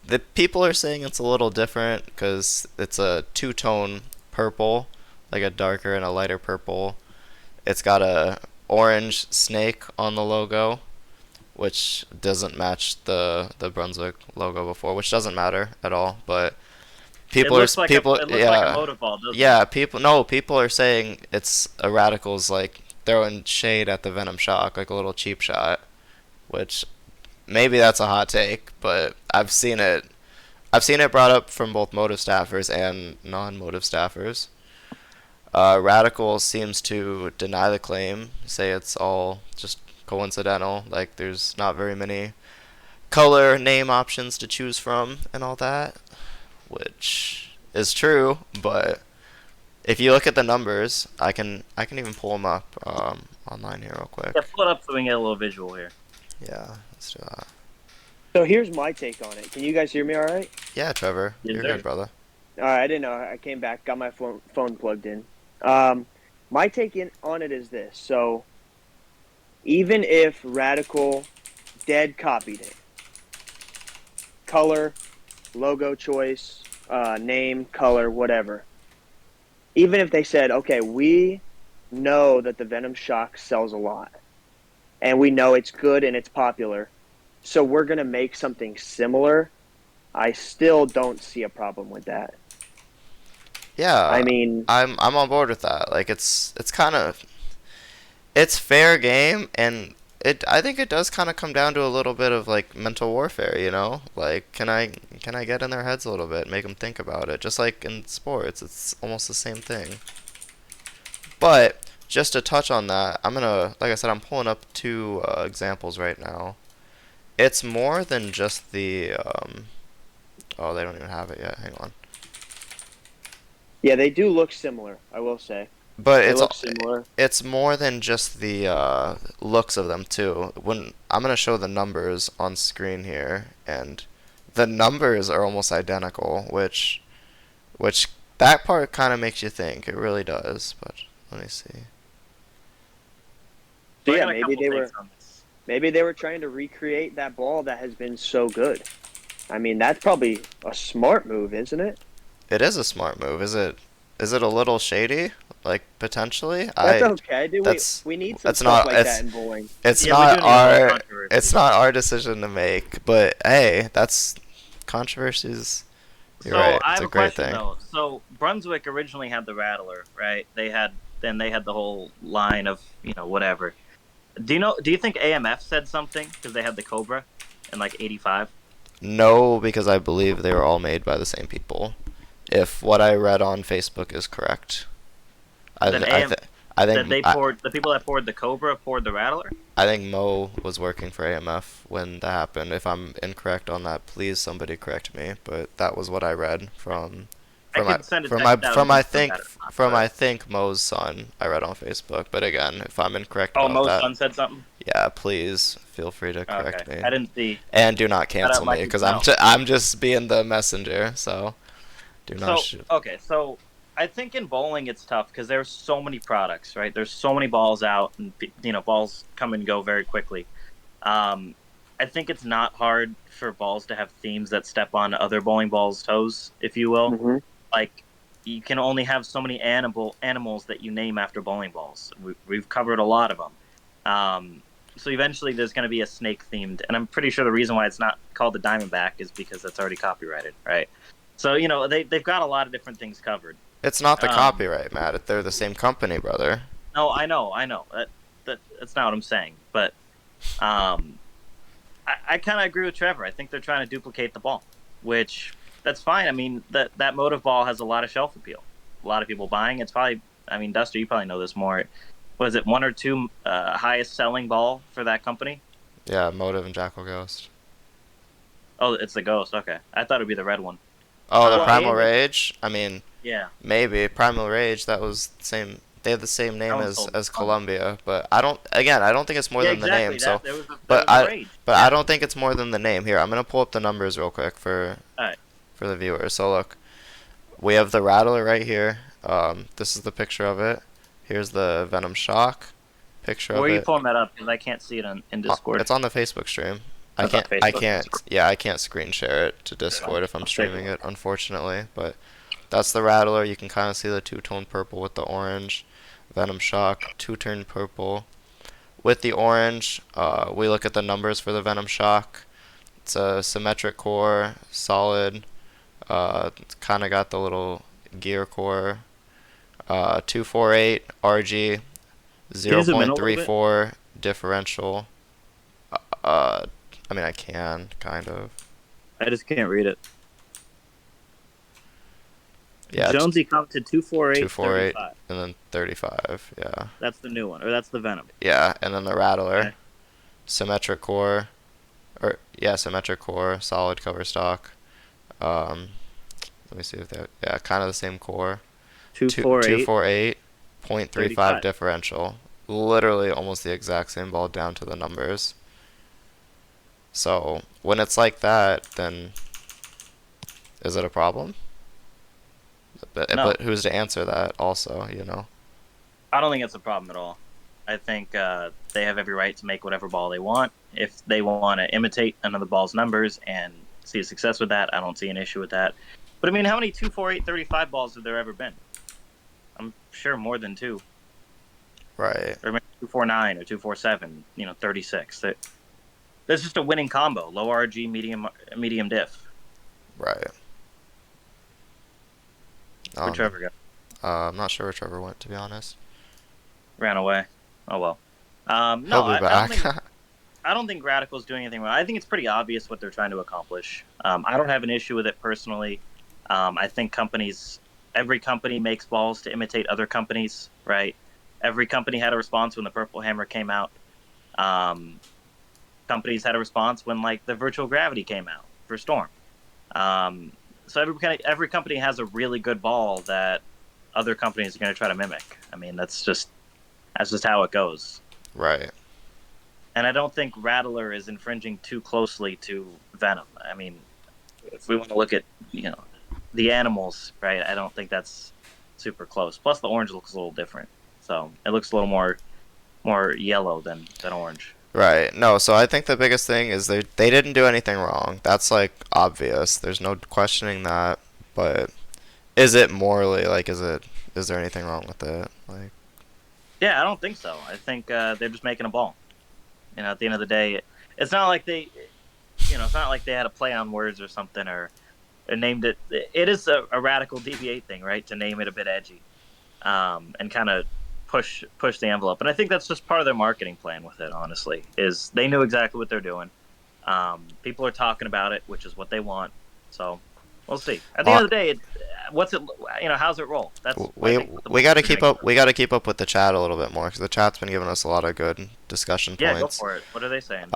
[SPEAKER 1] the people are saying it's a little different because it's a two-tone purple, like a darker and a lighter purple. It's got a orange snake on the logo, which doesn't match the Brunswick logo before, which doesn't matter at all. But people
[SPEAKER 2] It
[SPEAKER 1] are
[SPEAKER 2] looks like
[SPEAKER 1] people
[SPEAKER 2] it looks
[SPEAKER 1] yeah
[SPEAKER 2] like a motive ball, doesn't
[SPEAKER 1] yeah
[SPEAKER 2] it?
[SPEAKER 1] people are saying it's a Radicals like throwing shade at the Venom Shock, like a little cheap shot, which maybe that's a hot take, but I've seen it brought up from both motive staffers and non-motive staffers. Radical seems to deny the claim, say it's all just coincidental, like there's not very many color name options to choose from and all that, which is true, but if you look at the numbers, I can even pull them up online here real quick.
[SPEAKER 2] Yeah, pull it up so we can get a little visual here.
[SPEAKER 1] Yeah, let's do that.
[SPEAKER 4] So here's my take on it. Can you guys hear me all right?
[SPEAKER 1] Yeah, Trevor,
[SPEAKER 2] Yes,
[SPEAKER 1] you're
[SPEAKER 2] sir.
[SPEAKER 1] good, brother.
[SPEAKER 4] All right, I didn't know. I came back, got my phone plugged in. My take on it is this. So even if Radical dead copied it, color, logo choice, name, color, whatever. Even if they said, okay, we know that the Venom Shock sells a lot, and we know it's good and it's popular, so we're going to make something similar, I still don't see a problem with that.
[SPEAKER 1] Yeah,
[SPEAKER 4] I mean,
[SPEAKER 1] I'm on board with that. Like it's kind of it's fair game, and I think it does kind of come down to a little bit of like mental warfare, you know? Like can I get in their heads a little bit, make them think about it, just like in sports, it's almost the same thing. But just to touch on that, like I said, I'm pulling up two examples right now. It's more than just the oh, they don't even have it yet. Hang on.
[SPEAKER 4] yeah, they do look similar, I will say.
[SPEAKER 1] But
[SPEAKER 4] They look similar.
[SPEAKER 1] it's more than just the looks of them too. When I'm gonna show the numbers on screen here, and the numbers are almost identical, which that part kind of makes you think. It really does. But let me see.
[SPEAKER 4] So
[SPEAKER 2] I
[SPEAKER 4] yeah,
[SPEAKER 2] got a couple takes on this.
[SPEAKER 4] maybe they were trying to recreate that ball that has been so good. I mean, that's probably a smart move, isn't it?
[SPEAKER 1] It is a smart move. Is it a little shady? Like potentially?
[SPEAKER 4] That's okay, dude.
[SPEAKER 1] That's
[SPEAKER 4] We need some
[SPEAKER 1] that's
[SPEAKER 4] stuff
[SPEAKER 1] not
[SPEAKER 4] like that in bowling.
[SPEAKER 1] it's
[SPEAKER 2] Yeah, we
[SPEAKER 1] not
[SPEAKER 2] do need a little
[SPEAKER 1] our
[SPEAKER 2] controversy.
[SPEAKER 1] it's not our decision to make. But hey, that's controversies. You're
[SPEAKER 2] So
[SPEAKER 1] right.
[SPEAKER 2] I
[SPEAKER 1] It's
[SPEAKER 2] have
[SPEAKER 1] a
[SPEAKER 2] a
[SPEAKER 1] great
[SPEAKER 2] question
[SPEAKER 1] thing.
[SPEAKER 2] though. So Brunswick originally had the Rattler, right? They had the whole line of whatever. Do you think AMF said something because they had the Cobra in like '85?
[SPEAKER 1] No, because I believe they were all made by the same people. If what I read on Facebook is correct, I
[SPEAKER 2] Then
[SPEAKER 1] th- I,
[SPEAKER 2] AM
[SPEAKER 1] th- I
[SPEAKER 2] That
[SPEAKER 1] think
[SPEAKER 2] they poured the people that poured the Cobra poured the Rattler.
[SPEAKER 1] I think Mo was working for AMF when that happened. If I'm incorrect on that, please somebody correct me. But that was what I read
[SPEAKER 2] I
[SPEAKER 1] from
[SPEAKER 2] could send a
[SPEAKER 1] from
[SPEAKER 2] text
[SPEAKER 1] my
[SPEAKER 2] out
[SPEAKER 1] from
[SPEAKER 2] and
[SPEAKER 1] I
[SPEAKER 2] confirm
[SPEAKER 1] think
[SPEAKER 2] that or not,
[SPEAKER 1] from
[SPEAKER 2] but-
[SPEAKER 1] I think Mo's son. I read on Facebook. But again, if I'm incorrect
[SPEAKER 2] Oh,
[SPEAKER 1] about
[SPEAKER 2] Mo's
[SPEAKER 1] that,
[SPEAKER 2] son said something.
[SPEAKER 1] yeah, please feel free to correct
[SPEAKER 2] Okay,
[SPEAKER 1] me.
[SPEAKER 2] I didn't see.
[SPEAKER 1] And do not
[SPEAKER 2] Shout out
[SPEAKER 1] cancel me
[SPEAKER 2] Mikey
[SPEAKER 1] because
[SPEAKER 2] Snell.
[SPEAKER 1] I'm just being the messenger. So do not
[SPEAKER 2] So
[SPEAKER 1] shoot.
[SPEAKER 2] okay, so I think in bowling it's tough because there's so many products, right? There's so many balls out, and balls come and go very quickly. I think it's not hard for balls to have themes that step on other bowling balls' toes, if you will.
[SPEAKER 4] Mm-hmm.
[SPEAKER 2] Like you can only have so many animals that you name after bowling balls. We've covered a lot of them. So eventually there's going to be a snake themed, and I'm pretty sure the reason why it's not called the Diamondback is because that's already copyrighted, right? So they've got a lot of different things covered.
[SPEAKER 1] It's not the
[SPEAKER 2] Um,
[SPEAKER 1] copyright, Matt. They're the same company, brother.
[SPEAKER 2] no, I know that's not what I'm saying, but um, I kind of agree with Trevor. I think they're trying to duplicate the ball, which that's fine. I mean that motive ball has a lot of shelf appeal, a lot of people buying. It's probably, I mean, Duster, you probably know this more. Was it one or two highest selling ball for that company?
[SPEAKER 1] Yeah, Motive and Jackal Ghost.
[SPEAKER 2] Oh, it's the Ghost. Okay, I thought it'd be the red one.
[SPEAKER 1] Oh, the
[SPEAKER 2] Well,
[SPEAKER 1] Primal
[SPEAKER 2] Aim-
[SPEAKER 1] Rage? I mean,
[SPEAKER 2] Yeah,
[SPEAKER 1] maybe. Primal Rage, that was the same. They have the same name
[SPEAKER 2] that one
[SPEAKER 1] as,
[SPEAKER 2] sold
[SPEAKER 1] as
[SPEAKER 2] a ton.
[SPEAKER 1] Columbia, but I don't think it's more
[SPEAKER 2] Yeah,
[SPEAKER 1] than the
[SPEAKER 2] exactly.
[SPEAKER 1] name, so.
[SPEAKER 2] There was
[SPEAKER 1] But
[SPEAKER 2] a rage.
[SPEAKER 1] I
[SPEAKER 2] Yeah.
[SPEAKER 1] don't think it's more than the name. Here, I'm gonna pull up the numbers real quick for
[SPEAKER 2] All right.
[SPEAKER 1] the viewers. So look, we have the Rattler right here. This is the picture of it. Here's the Venom Shock picture
[SPEAKER 2] Where
[SPEAKER 1] of
[SPEAKER 2] are you
[SPEAKER 1] it.
[SPEAKER 2] pulling that up? Because I can't see it in Discord.
[SPEAKER 1] It's on the Facebook stream.
[SPEAKER 2] That's on
[SPEAKER 1] I
[SPEAKER 2] Facebook.
[SPEAKER 1] can't, yeah, I can't screen share it to Discord if I'm
[SPEAKER 2] I'll take
[SPEAKER 1] streaming
[SPEAKER 2] a
[SPEAKER 1] it, unfortunately. But that's the Rattler. You can kind of see the two-tone purple with the orange. Venom Shock, two-tone purple. With the orange, we look at the numbers for the Venom Shock. It's a symmetric core, solid. It's kind of got the little gear core. 248 RG,
[SPEAKER 2] Can you zoom in a little bit?
[SPEAKER 1] 0.34 differential. Uh, I mean, I can, kind of.
[SPEAKER 2] I just can't read it.
[SPEAKER 1] Yeah,
[SPEAKER 2] Jonesy commented 248,
[SPEAKER 1] 248,
[SPEAKER 2] 35.
[SPEAKER 1] and then 35, yeah.
[SPEAKER 2] That's the new one, or that's the Venom.
[SPEAKER 1] Yeah, and then the Rattler.
[SPEAKER 2] Okay.
[SPEAKER 1] Symmetric core. Symmetric core, solid cover stock. Let me see if they yeah, kind of the same core.
[SPEAKER 2] 248.
[SPEAKER 1] 248, 0.35
[SPEAKER 2] 35.
[SPEAKER 1] differential. Literally almost the exact same ball down to the numbers. So, when it's like that, then is it a problem?
[SPEAKER 2] No.
[SPEAKER 1] But who's to answer that also, you know?
[SPEAKER 2] I don't think it's a problem at all. I think they have every right to make whatever ball they want. If they want to imitate another ball's numbers and see success with that, I don't see an issue with that. But I mean, how many 248, 35 balls have there ever been? I'm sure more than two.
[SPEAKER 1] Right.
[SPEAKER 2] Or maybe 249 or 247, 36. That's just a winning combo. Low RG, medium diff.
[SPEAKER 1] Right.
[SPEAKER 2] Where'd Trevor go?
[SPEAKER 1] I'm not sure where Trevor went, to be honest.
[SPEAKER 2] Ran away. Oh, well.
[SPEAKER 1] He'll be back.
[SPEAKER 2] I don't think Radical's doing anything wrong. I think it's pretty obvious what they're trying to accomplish. I don't have an issue with it personally. I think every company makes balls to imitate other companies, right? Every company had a response when the Purple Hammer came out. Companies had a response when, like, the Virtual Gravity came out for Storm. So every company has a really good ball that other companies are going to try to mimic. I mean, that's just how it goes.
[SPEAKER 1] Right.
[SPEAKER 2] And I don't think Rattler is infringing too closely to Venom. I mean, if we want to look at, the animals, right, I don't think that's super close. Plus, the orange looks a little different. So it looks a little more yellow than orange.
[SPEAKER 1] Right. No, so I think the biggest thing is they didn't do anything wrong. That's, like, obvious. There's no questioning that. But is it morally, like, is there anything wrong with it? Like,
[SPEAKER 2] yeah, I don't think so. I think they're just making a ball. At the end of the day, it's not like they had a play on words or something or named it. It is a radical DB8 thing, right? To name it a bit edgy, and kind of push the envelope. And I think that's just part of their marketing plan with it. Honestly, is they knew exactly what they're doing. People are talking about it, which is what they want. So we'll see. At the end of the day, how's it roll? That's
[SPEAKER 1] we got to keep up. We got to keep up with the chat a little bit more because the chat's been giving us a lot of good discussion
[SPEAKER 2] Yeah,
[SPEAKER 1] points.
[SPEAKER 2] go for it. What are they saying?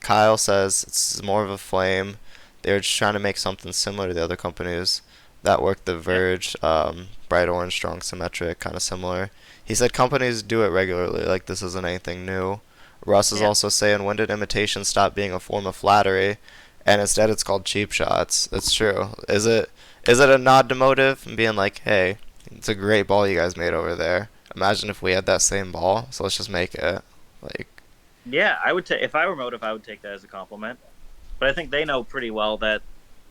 [SPEAKER 1] Kyle says it's more of a flame. They're just trying to make something similar to the other companies that work. The Verge, bright orange, strong symmetric, kind of similar. He said companies do it regularly. Like, this isn't anything new. Russ is also saying, when did imitation stop being a form of flattery, and instead it's called cheap shots? It's true. Is it a nod to Motive and being like, hey, it's a great ball you guys made over there. Imagine if we had that same ball, so let's just make it. Like,
[SPEAKER 2] yeah, I would if I were Motive, I would take that as a compliment. But I think they know pretty well that,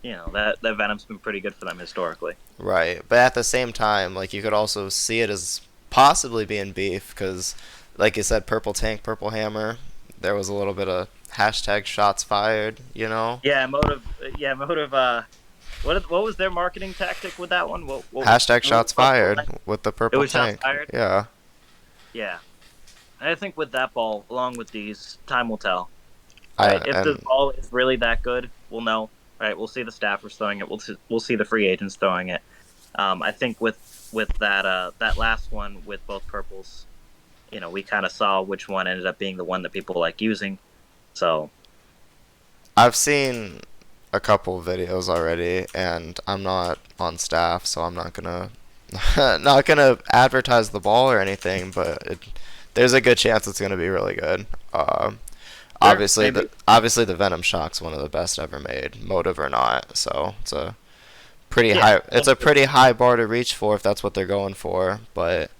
[SPEAKER 2] that Venom's been pretty good for them historically.
[SPEAKER 1] Right, but at the same time, like, you could also see it as possibly being beef, because, like you said, Purple Tank, Purple Hammer, there was a little bit of hashtag shots fired, you know?
[SPEAKER 2] Yeah, Motive. Yeah, Motive. What was their marketing tactic with that one?
[SPEAKER 1] Hashtag shots
[SPEAKER 2] what
[SPEAKER 1] fired with the
[SPEAKER 2] it
[SPEAKER 1] purple
[SPEAKER 2] was shots
[SPEAKER 1] tank.
[SPEAKER 2] fired.
[SPEAKER 1] Yeah.
[SPEAKER 2] Yeah, and I think with that ball, along with these, time will tell.
[SPEAKER 1] I
[SPEAKER 2] Right? If the
[SPEAKER 1] and
[SPEAKER 2] ball is really that good, we'll know. Right? We'll see the staffers throwing it. We'll see the free agents throwing it. I think with that last one with both purples, we kind of saw which one ended up being the one that people like using. So
[SPEAKER 1] I've seen a couple videos already, and I'm not on staff, so I'm not gonna not gonna advertise the ball or anything. But there's a good chance it's gonna be really good. Obviously,
[SPEAKER 2] maybe.
[SPEAKER 1] the Venom Shock's one of the best ever made, motive or not. So it's a pretty
[SPEAKER 2] Yeah,
[SPEAKER 1] high. It's a pretty high bar to reach for if that's what they're going for. But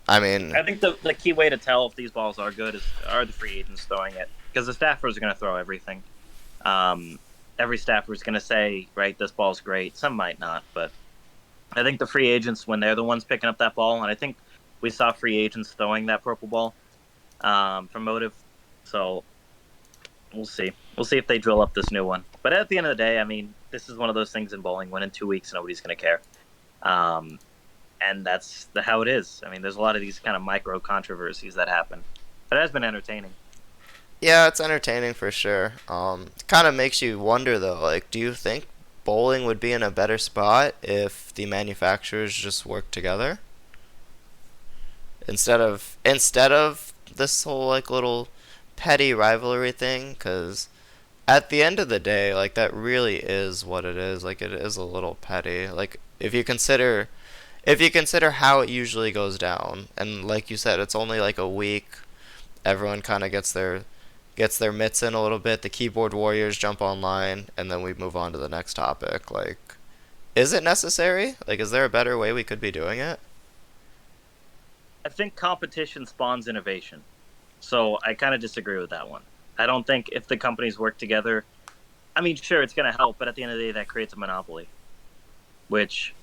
[SPEAKER 1] I mean,
[SPEAKER 2] I think the key way to tell if these balls are good are the free agents throwing it, because the staffers are going to throw everything. Every staffer is going to say, right, this ball's great. Some might not, but I think the free agents, when they're the ones picking up that ball, and I think we saw free agents throwing that purple ball from Motive. So we'll see. We'll see if they drill up this new one. But at the end of the day, I mean, this is one of those things in bowling. When in 2 weeks, nobody's going to care. And that's how it is. I mean, there's a lot of these kind of micro controversies that happen. But it has been entertaining.
[SPEAKER 1] yeah, it's entertaining for sure. Kind of makes you wonder though, like, do you think bowling would be in a better spot if the manufacturers just worked together instead of this whole like little petty rivalry thing? Because at the end of the day, like that really is what it is. Like it is a little petty. Like if you consider how it usually goes down, and like you said, it's only like a week. Everyone kind of gets their mitts in a little bit. The keyboard warriors jump online, and then we move on to the next topic. Like, is it necessary? Like, is there a better way we could be doing it?
[SPEAKER 2] I think competition spawns innovation. So I kind of disagree with that one. I don't think if the companies work together, I mean, sure, it's going to help, but at the end of the day, that creates a monopoly. Which,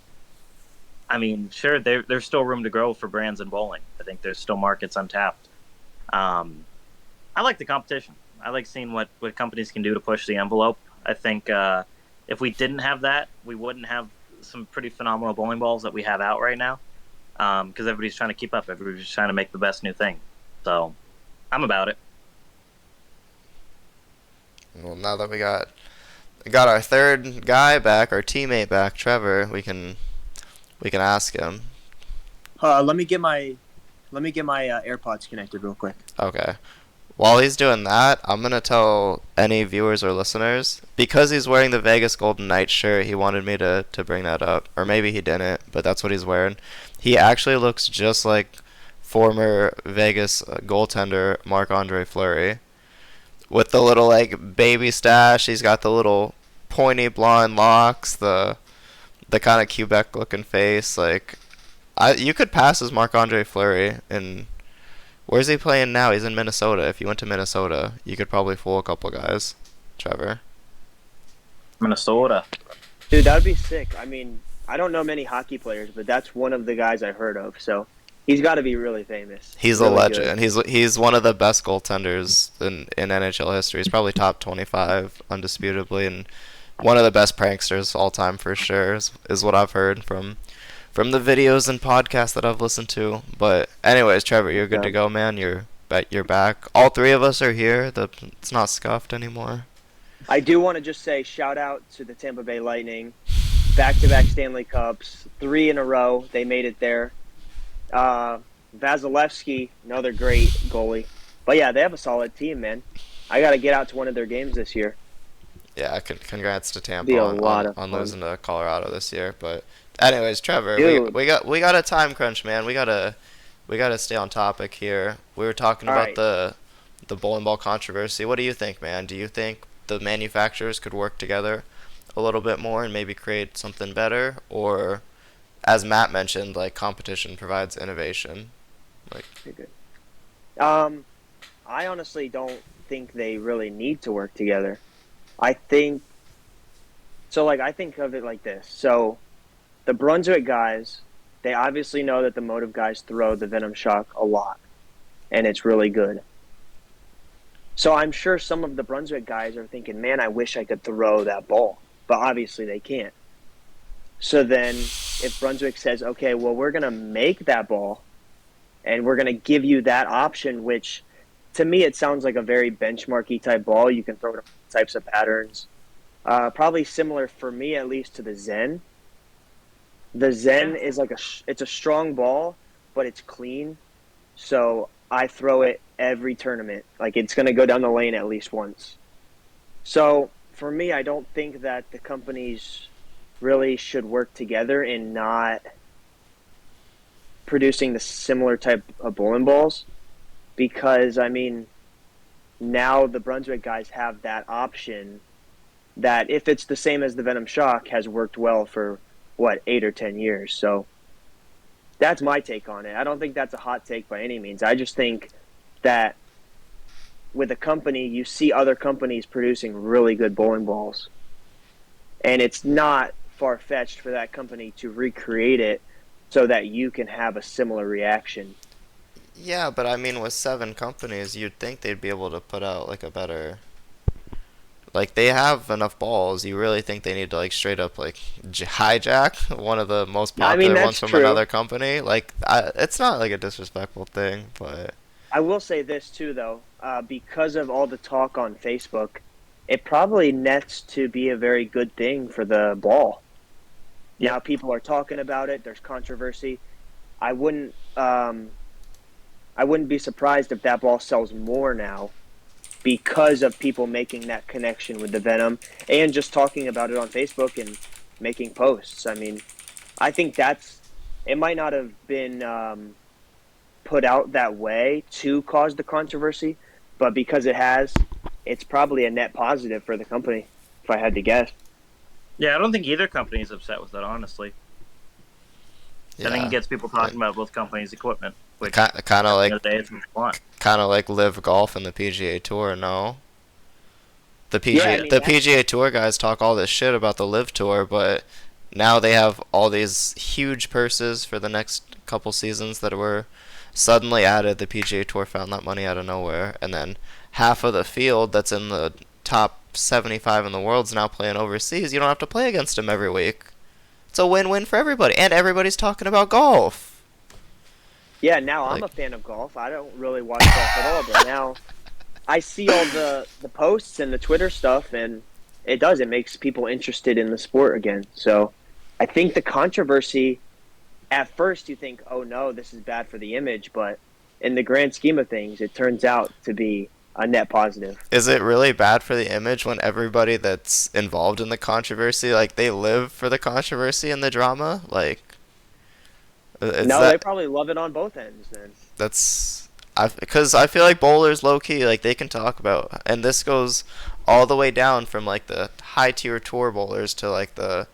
[SPEAKER 2] I mean, sure, there's still room to grow for brands in bowling. I think there's still markets untapped. I like the competition. I like seeing what companies can do to push the envelope. I think if we didn't have that, we wouldn't have some pretty phenomenal bowling balls that we have out right now. Because everybody's trying to keep up. Everybody's trying to make the best new thing. So, I'm about it.
[SPEAKER 1] Well, now that we got our third guy back, our teammate back, Trevor, we can ask him.
[SPEAKER 5] Let me get my AirPods connected real quick.
[SPEAKER 1] Okay. While he's doing that, I'm gonna tell any viewers or listeners, because he's wearing the Vegas Golden Knights shirt, he wanted me to bring that up. Or maybe he didn't, but that's what he's wearing. He actually looks just like former Vegas goaltender Marc-Andre Fleury. With the little like baby stash, he's got the little pointy blonde locks, the kind of Quebec looking face. Like, you could pass as Marc-Andre Fleury. And where's he playing now? He's in Minnesota. If you went to Minnesota, you could probably fool a couple guys. Trevor.
[SPEAKER 2] Minnesota.
[SPEAKER 4] Dude, that would be sick. I mean, I don't know many hockey players, but that's one of the guys I heard of. So he's got to be really famous.
[SPEAKER 1] He's
[SPEAKER 4] really
[SPEAKER 1] a legend.
[SPEAKER 4] Good.
[SPEAKER 1] He's one of the best goaltenders in NHL history. He's probably top 25 undisputably, and one of the best pranksters all time for sure. Is what I've heard from the videos and podcasts that I've listened to. But anyways, Trevor, you're good to go, man. You're back. All three of us are here. It's not scuffed anymore.
[SPEAKER 4] I do want to just say shout out to the Tampa Bay Lightning. Back-to-back Stanley Cups, 3 in a row. They made it there. Vasilevsky, another great goalie. But yeah, they have a solid team, man. I got to get out to one of their games this year.
[SPEAKER 1] Yeah, congrats to Tampa
[SPEAKER 4] Be a
[SPEAKER 1] on
[SPEAKER 4] lot of fun.
[SPEAKER 1] losing to Colorado this year. But anyways, Trevor,
[SPEAKER 4] Dude.
[SPEAKER 1] we got a time crunch, man. We gotta stay on topic here. We were talking
[SPEAKER 4] All
[SPEAKER 1] about
[SPEAKER 4] right.
[SPEAKER 1] the bowling ball controversy. What do you think, man? Do you think the manufacturers could work together a little bit more and maybe create something better? Or, as Matt mentioned, like, competition provides innovation? Like,
[SPEAKER 4] You're good. I honestly don't think they really need to work together. I think of it like this. So the Brunswick guys, they obviously know that the Motive guys throw the Venom Shock a lot, and it's really good. So I'm sure some of the Brunswick guys are thinking, man, I wish I could throw that ball. But obviously they can't. So then if Brunswick says, okay, well, we're going to make that ball and we're going to give you that option, which to me it sounds like a very benchmarky type ball. You can throw it types of patterns. Probably similar for me, at least, to the Zen. The Zen is like it's a strong ball, but it's clean. So I throw it every tournament. Like, it's going to go down the lane at least once. So for me, I don't think that the companies really should work together in not producing the similar type of bowling balls, because, I mean, now the Brunswick guys have that option that, if it's the same as the Venom Shock, has worked well for, 8 or 10 years. So that's my take on it. I don't think that's a hot take by any means. I just think that with a company, you see other companies producing really good bowling balls, and it's not far-fetched for that company to recreate it so that you can have a similar reaction.
[SPEAKER 1] Yeah, but I mean, with 7 companies, you'd think they'd be able to put out like a better. Like, they have enough balls. You really think they need to like straight up like hijack one of the most popular ones from another company? Like, it's not like a disrespectful thing, but
[SPEAKER 4] I will say this too, though, because of all the talk on Facebook, it probably nets to be a very good thing for the ball. Now people are talking about it. There's controversy. I wouldn't be surprised if that ball sells more now because of people making that connection with the Venom and just talking about it on Facebook and making posts. I mean, I think it might not have been put out that way to cause the controversy, but because it has, it's probably a net positive for the company, if I had to guess.
[SPEAKER 2] Yeah, I don't think either company is upset with it, honestly.
[SPEAKER 1] yeah.
[SPEAKER 2] I think it gets people talking about both companies' equipment, which
[SPEAKER 1] Kind of like
[SPEAKER 2] at the end of the day, it's what you want.
[SPEAKER 1] kind of like Live Golf and the PGA Tour. No, the PGA
[SPEAKER 4] Yeah, I mean,
[SPEAKER 1] PGA Tour guys talk all this shit about the Live Tour, but now they have all these huge purses for the next couple seasons that were suddenly added. The PGA Tour found that money out of nowhere, and then half of the field that's in the top 75 in the world is now playing overseas. You don't have to play against them every week. It's a win-win for everybody, and everybody's talking about golf.
[SPEAKER 4] Yeah, now I'm a fan of golf. I don't really watch golf at all, but now I see all the posts and the Twitter stuff, and it makes people interested in the sport again. So I think the controversy, at first you think, oh no, this is bad for the image, but in the grand scheme of things, it turns out to be a net positive.
[SPEAKER 1] Is it really bad for the image when everybody that's involved in the controversy, like, they live for the controversy and the drama? Like,
[SPEAKER 4] They probably love it on both ends then.
[SPEAKER 1] because I feel like bowlers, low-key, like, they can talk about, and this goes all the way down from like the high-tier tour bowlers to like the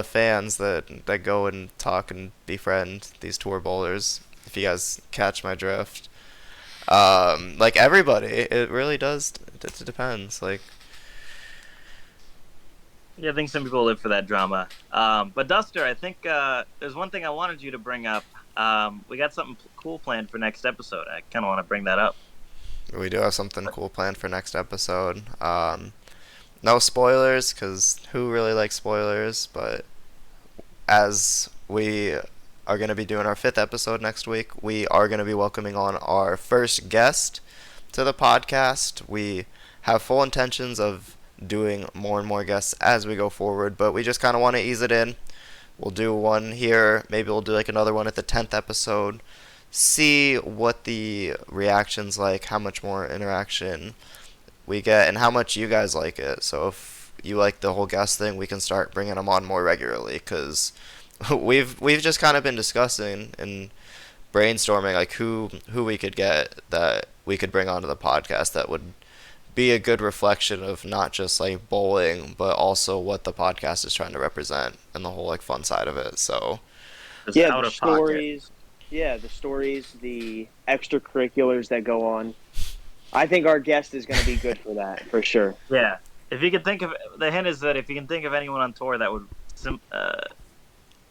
[SPEAKER 1] fans that go and talk and befriend these tour bowlers, if you guys catch my drift. Like, everybody, it really does. It depends. Like,
[SPEAKER 2] Yeah, I think some people live for that drama. But Duster, I think there's one thing I wanted you to bring up. We got something cool planned for next episode. I kind of want to bring that up.
[SPEAKER 1] we do have something cool planned for next episode. No spoilers, because who really likes spoilers? But as we are going to be doing our 5th episode next week, we are going to be welcoming on our first guest to the podcast. We have full intentions of doing more and more guests as we go forward, but we just kind of want to ease it in. We'll do one here, maybe we'll do like another one at the 10th episode, see what the reaction's like, how much more interaction we get, and how much you guys like it. So if you like the whole guest thing, we can start bringing them on more regularly, because we've just kind of been discussing and brainstorming like who we could get that we could bring onto the podcast that would be a good reflection of not just like bowling, but also what the podcast is trying to represent and the whole like fun side of it. So
[SPEAKER 2] It's
[SPEAKER 4] Yeah,
[SPEAKER 2] out
[SPEAKER 4] the
[SPEAKER 2] of pocket.
[SPEAKER 4] stories. Yeah, the stories, the extracurriculars that go on. I think our guest is going to be good for that, for sure.
[SPEAKER 2] Yeah. If you can think of the hint is that if you can think of anyone on tour that would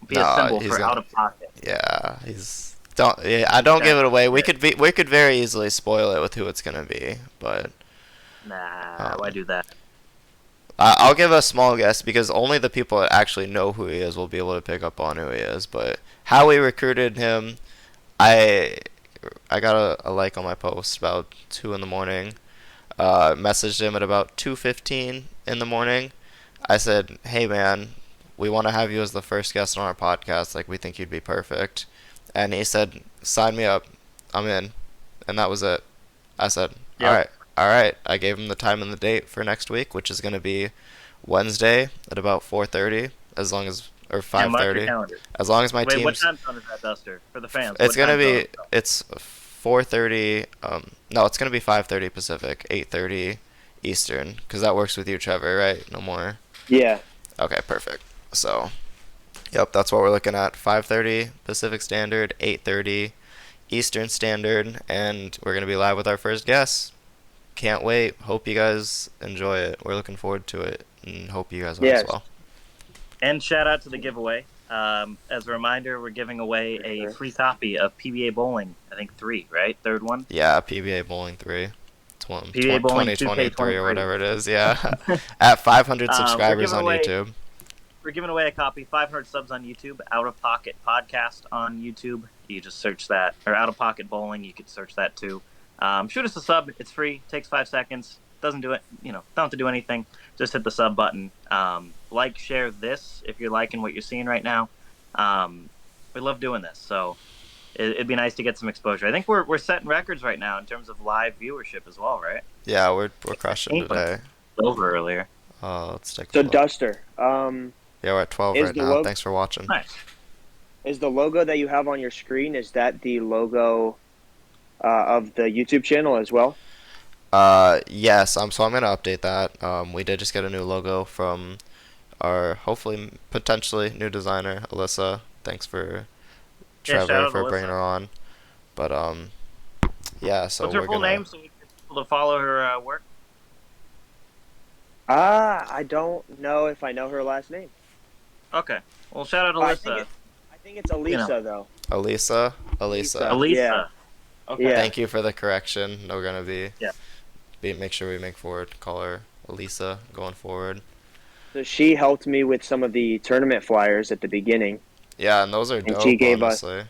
[SPEAKER 2] be a symbol
[SPEAKER 1] he's
[SPEAKER 2] for
[SPEAKER 1] gonna-
[SPEAKER 2] out of pocket.
[SPEAKER 1] yeah, Don't. Yeah, I don't
[SPEAKER 2] Okay.
[SPEAKER 1] give it away. We could very easily spoil it with who it's gonna be, but
[SPEAKER 2] Nah, why do that?
[SPEAKER 1] I'll give a small guess because only the people that actually know who he is will be able to pick up on who he is. But how we recruited him, I got a like on my post about 2 in the morning. Messaged him at about 2:15 in the morning. I said, "Hey man, we want to have you as the first guest on our podcast. Like we think you'd be perfect." And he said, "Sign me up. I'm in." And that was it. I said,
[SPEAKER 2] Yep.
[SPEAKER 1] "All right." All right. I gave him the time and the date for next week, which is going to be Wednesday at about 4:30, as long as or
[SPEAKER 2] Yeah, mark your
[SPEAKER 1] 5:30,
[SPEAKER 2] calendar.
[SPEAKER 1] as long as my
[SPEAKER 2] Wait, what
[SPEAKER 1] team's.
[SPEAKER 2] time zone is that, Duster? For the fans.
[SPEAKER 1] It's
[SPEAKER 2] what
[SPEAKER 1] gonna
[SPEAKER 2] time
[SPEAKER 1] be
[SPEAKER 2] zone?
[SPEAKER 1] it's 4:30. No, it's gonna be 5:30 Pacific, 8:30 Eastern, because that works with you, Trevor, right? No more.
[SPEAKER 4] Yeah.
[SPEAKER 1] Okay, perfect. So, yep, that's what we're looking at. 5:30 Pacific Standard, 8:30 Eastern Standard, and we're gonna be live with our first guest. Can't wait. Hope you guys enjoy it. We're looking forward to it, and hope you guys are
[SPEAKER 4] Yes.
[SPEAKER 1] as well.
[SPEAKER 2] And shout out to the giveaway. As a reminder, we're giving away a
[SPEAKER 4] Sure.
[SPEAKER 2] free copy of PBA Bowling. I think 3, right? Third one.
[SPEAKER 1] Yeah, PBA Bowling 3.
[SPEAKER 2] PBA Bowling
[SPEAKER 1] 2023 or
[SPEAKER 2] 2K23.
[SPEAKER 1] whatever it is, yeah. At 500
[SPEAKER 2] We're
[SPEAKER 1] subscribers
[SPEAKER 2] giving
[SPEAKER 1] on
[SPEAKER 2] away-
[SPEAKER 1] YouTube.
[SPEAKER 2] We're giving away a copy. 500 subs on YouTube. Out of Pocket Podcast on YouTube. You just search that, or Out of Pocket Bowling. You could search that too. Shoot us a sub. It's free. Takes 5 seconds. Doesn't do it. Don't have to do anything. Just hit the sub button. Like, share this if you're liking what you're seeing right now. We love doing this, so it'd be nice to get some exposure. I think we're setting records right now in terms of live viewership as well, right?
[SPEAKER 1] Yeah, we're crushing
[SPEAKER 2] Ain't
[SPEAKER 1] today.
[SPEAKER 2] Over earlier.
[SPEAKER 1] Let's take a
[SPEAKER 4] So
[SPEAKER 1] look.
[SPEAKER 4] Duster,
[SPEAKER 1] Yeah, we're at 12
[SPEAKER 4] is
[SPEAKER 1] right
[SPEAKER 4] the
[SPEAKER 1] now.
[SPEAKER 4] logo-
[SPEAKER 1] Thanks for watching.
[SPEAKER 2] Nice.
[SPEAKER 4] is the logo that you have on your screen, is that the logo of the YouTube channel as well?
[SPEAKER 1] Yes, so I'm gonna update that. We did just get a new logo from our hopefully potentially new designer, Alyssa. Thanks for
[SPEAKER 2] Yeah, shout
[SPEAKER 1] Trevor
[SPEAKER 2] out
[SPEAKER 1] for
[SPEAKER 2] Alyssa.
[SPEAKER 1] bringing her on. But yeah, so
[SPEAKER 2] What's her
[SPEAKER 1] we're
[SPEAKER 2] full
[SPEAKER 1] gonna
[SPEAKER 2] name so we can get people to follow her work?
[SPEAKER 4] I don't know if I know her last name.
[SPEAKER 2] Okay. Well, shout out
[SPEAKER 4] I
[SPEAKER 2] Alyssa.
[SPEAKER 4] think it's Elisa though.
[SPEAKER 1] Elisa.
[SPEAKER 2] Elisa.
[SPEAKER 4] Yeah.
[SPEAKER 2] Okay.
[SPEAKER 4] Yeah.
[SPEAKER 1] Thank you for the correction. We're gonna
[SPEAKER 2] Yeah.
[SPEAKER 1] make sure we make forward call her Elisa going forward.
[SPEAKER 4] So she helped me with some of the tournament flyers at the beginning.
[SPEAKER 1] Yeah, and those are dope.
[SPEAKER 4] she gave us-
[SPEAKER 1] honestly.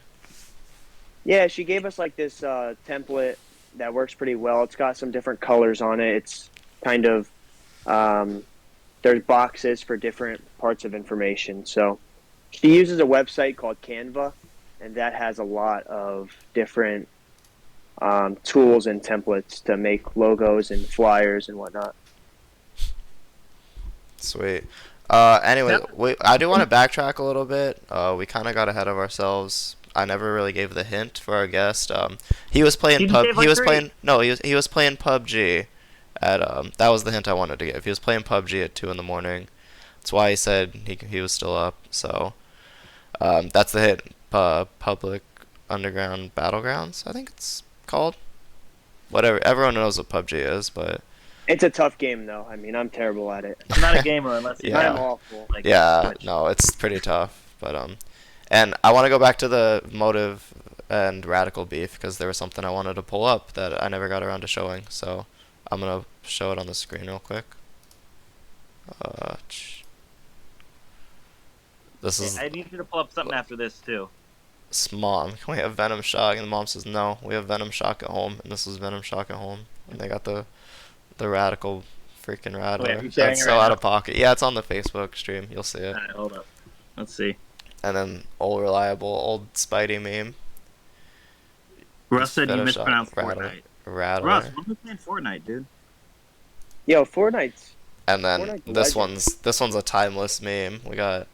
[SPEAKER 4] Yeah, she gave us like this template that works pretty well. It's got some different colors on it. It's kind of there's boxes for different parts of information. So she uses a website called Canva, and that has a lot of different tools and templates to make logos and flyers and whatnot.
[SPEAKER 1] Sweet. Anyway, I do want to backtrack a little bit. We kind of got ahead of ourselves. I never really gave the hint for our guest. He was playing
[SPEAKER 2] You
[SPEAKER 1] pub.
[SPEAKER 2] gave
[SPEAKER 1] He
[SPEAKER 2] like
[SPEAKER 1] was
[SPEAKER 2] 3.
[SPEAKER 1] playing. No, he was playing PUBG. At that was the hint I wanted to give. He was playing PUBG at 2 in the morning. That's why he said he was still up. So that's the hint. Public Underground Battlegrounds, I think it's called. Whatever. Everyone knows what PUBG is, but
[SPEAKER 4] It's a tough game, though. I mean, I'm terrible at it.
[SPEAKER 2] I'm not a gamer unless
[SPEAKER 1] Yeah.
[SPEAKER 4] I'm awful.
[SPEAKER 2] like
[SPEAKER 1] yeah,
[SPEAKER 2] Switch.
[SPEAKER 1] no, it's pretty tough. But and I want to go back to the motive and radical beef because there was something I wanted to pull up that I never got around to showing. So I'm gonna show it on the screen real quick. This is
[SPEAKER 2] I need you to pull up something after this too.
[SPEAKER 1] Mom. Can we have Venom Shock? And the mom says no. We have Venom Shock at home, and this is Venom Shock at home. And they got the radical freaking rattler.
[SPEAKER 2] are you sharing
[SPEAKER 1] That's
[SPEAKER 2] it
[SPEAKER 1] so
[SPEAKER 2] right
[SPEAKER 1] out
[SPEAKER 2] now?
[SPEAKER 1] of pocket. Yeah, it's on the Facebook stream. You'll see it.
[SPEAKER 2] Alright, hold up. Let's see.
[SPEAKER 1] And then old reliable old Spidey meme.
[SPEAKER 2] Russ said you
[SPEAKER 1] Venom
[SPEAKER 2] mispronounced
[SPEAKER 1] Shock,
[SPEAKER 2] Fortnite.
[SPEAKER 1] Rattler.
[SPEAKER 2] Russ, when we playing Fortnite, dude?
[SPEAKER 4] Yo, Fortnite's
[SPEAKER 1] And then
[SPEAKER 4] Fortnite's a
[SPEAKER 1] this
[SPEAKER 4] legend.
[SPEAKER 1] one's a timeless meme. We got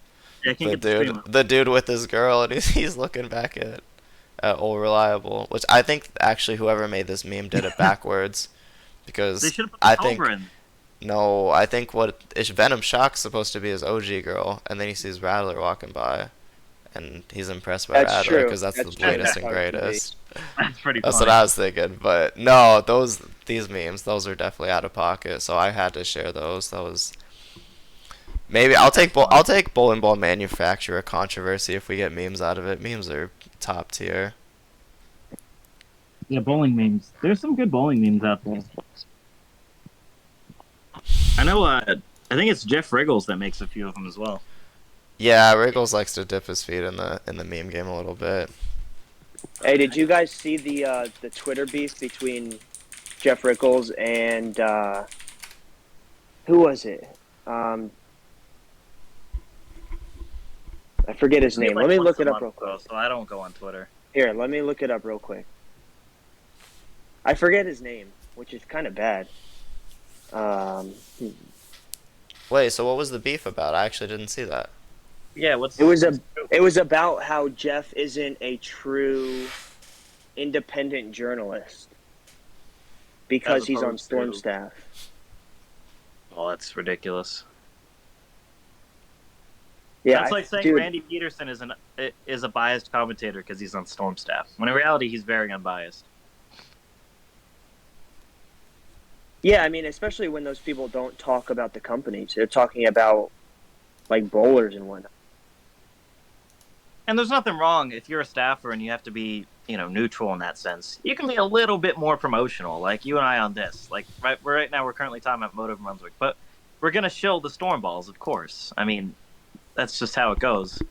[SPEAKER 2] Yeah, I can't get
[SPEAKER 1] the dude with his girl, and he's looking back at old reliable, which I think actually whoever made this meme did it backwards, because
[SPEAKER 2] They should have put
[SPEAKER 1] I
[SPEAKER 2] the
[SPEAKER 1] think
[SPEAKER 2] Cobra in.
[SPEAKER 1] no, I think what is Venom Shock's supposed to be his OG girl, and then he sees Rattler walking by, and he's impressed by
[SPEAKER 4] That's
[SPEAKER 1] Rattler
[SPEAKER 4] true.
[SPEAKER 1] because that's
[SPEAKER 4] That's
[SPEAKER 1] the
[SPEAKER 4] true.
[SPEAKER 1] latest
[SPEAKER 4] That's
[SPEAKER 1] and
[SPEAKER 4] how it should be.
[SPEAKER 1] greatest.
[SPEAKER 2] That's pretty
[SPEAKER 1] That's
[SPEAKER 2] funny.
[SPEAKER 1] what I was thinking, but no, these memes, those are definitely out of pocket, so I had to share those. That was maybe I'll take bowling ball manufacturer controversy if we get memes out of it. Memes are top tier.
[SPEAKER 2] Yeah, bowling memes. There's some good bowling memes out there. I know. I think it's Jeff Riggles that makes a few of them as well.
[SPEAKER 1] Yeah, Riggles likes to dip his feet in the meme game a little bit.
[SPEAKER 4] Hey, did you guys see the Twitter beef between Jeff Rickles and who was it? I forget his name. Let me look it up real quick.
[SPEAKER 2] So I don't go on Twitter.
[SPEAKER 4] Here, let me look it up real quick. I forget his name, which is kind of bad.
[SPEAKER 1] Wait, so what was the beef about? I actually didn't see that.
[SPEAKER 2] Yeah,
[SPEAKER 4] It was about how Jeff isn't a true independent journalist because he's on Storm staff.
[SPEAKER 2] Oh, that's ridiculous.
[SPEAKER 4] Yeah,
[SPEAKER 2] that's like saying
[SPEAKER 4] dude,
[SPEAKER 2] Randy Peterson is a biased commentator because he's on Storm staff. When in reality, he's very unbiased.
[SPEAKER 4] Yeah, I mean, especially when those people don't talk about the companies. They're talking about, like, bowlers and whatnot.
[SPEAKER 2] And there's nothing wrong if you're a staffer and you have to be, neutral in that sense. You can be a little bit more promotional, like you and I on this. Like, right now, we're currently talking about Motive Brunswick, but we're going to shill the Storm balls, of course. I mean, that's just how it goes.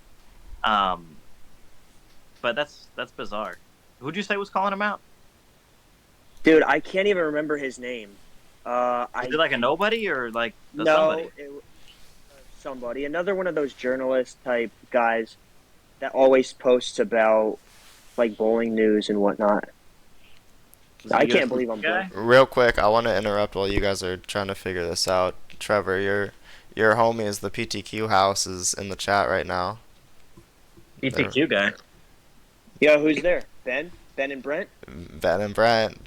[SPEAKER 2] But that's bizarre. Who'd you say was calling him out?
[SPEAKER 4] Dude, I can't even remember his name.
[SPEAKER 2] Is it like a nobody or like
[SPEAKER 4] no,
[SPEAKER 2] somebody?
[SPEAKER 4] Somebody. Another one of those journalist type guys that always posts about like bowling news and whatnot. I can't believe I'm doing.
[SPEAKER 1] Real quick, I want to interrupt while you guys are trying to figure this out. Trevor, your homie is the PTQ house is in the chat right now.
[SPEAKER 2] PTQ guy.
[SPEAKER 4] Yo, who's there? Ben and Brent?
[SPEAKER 1] Ben and Brent.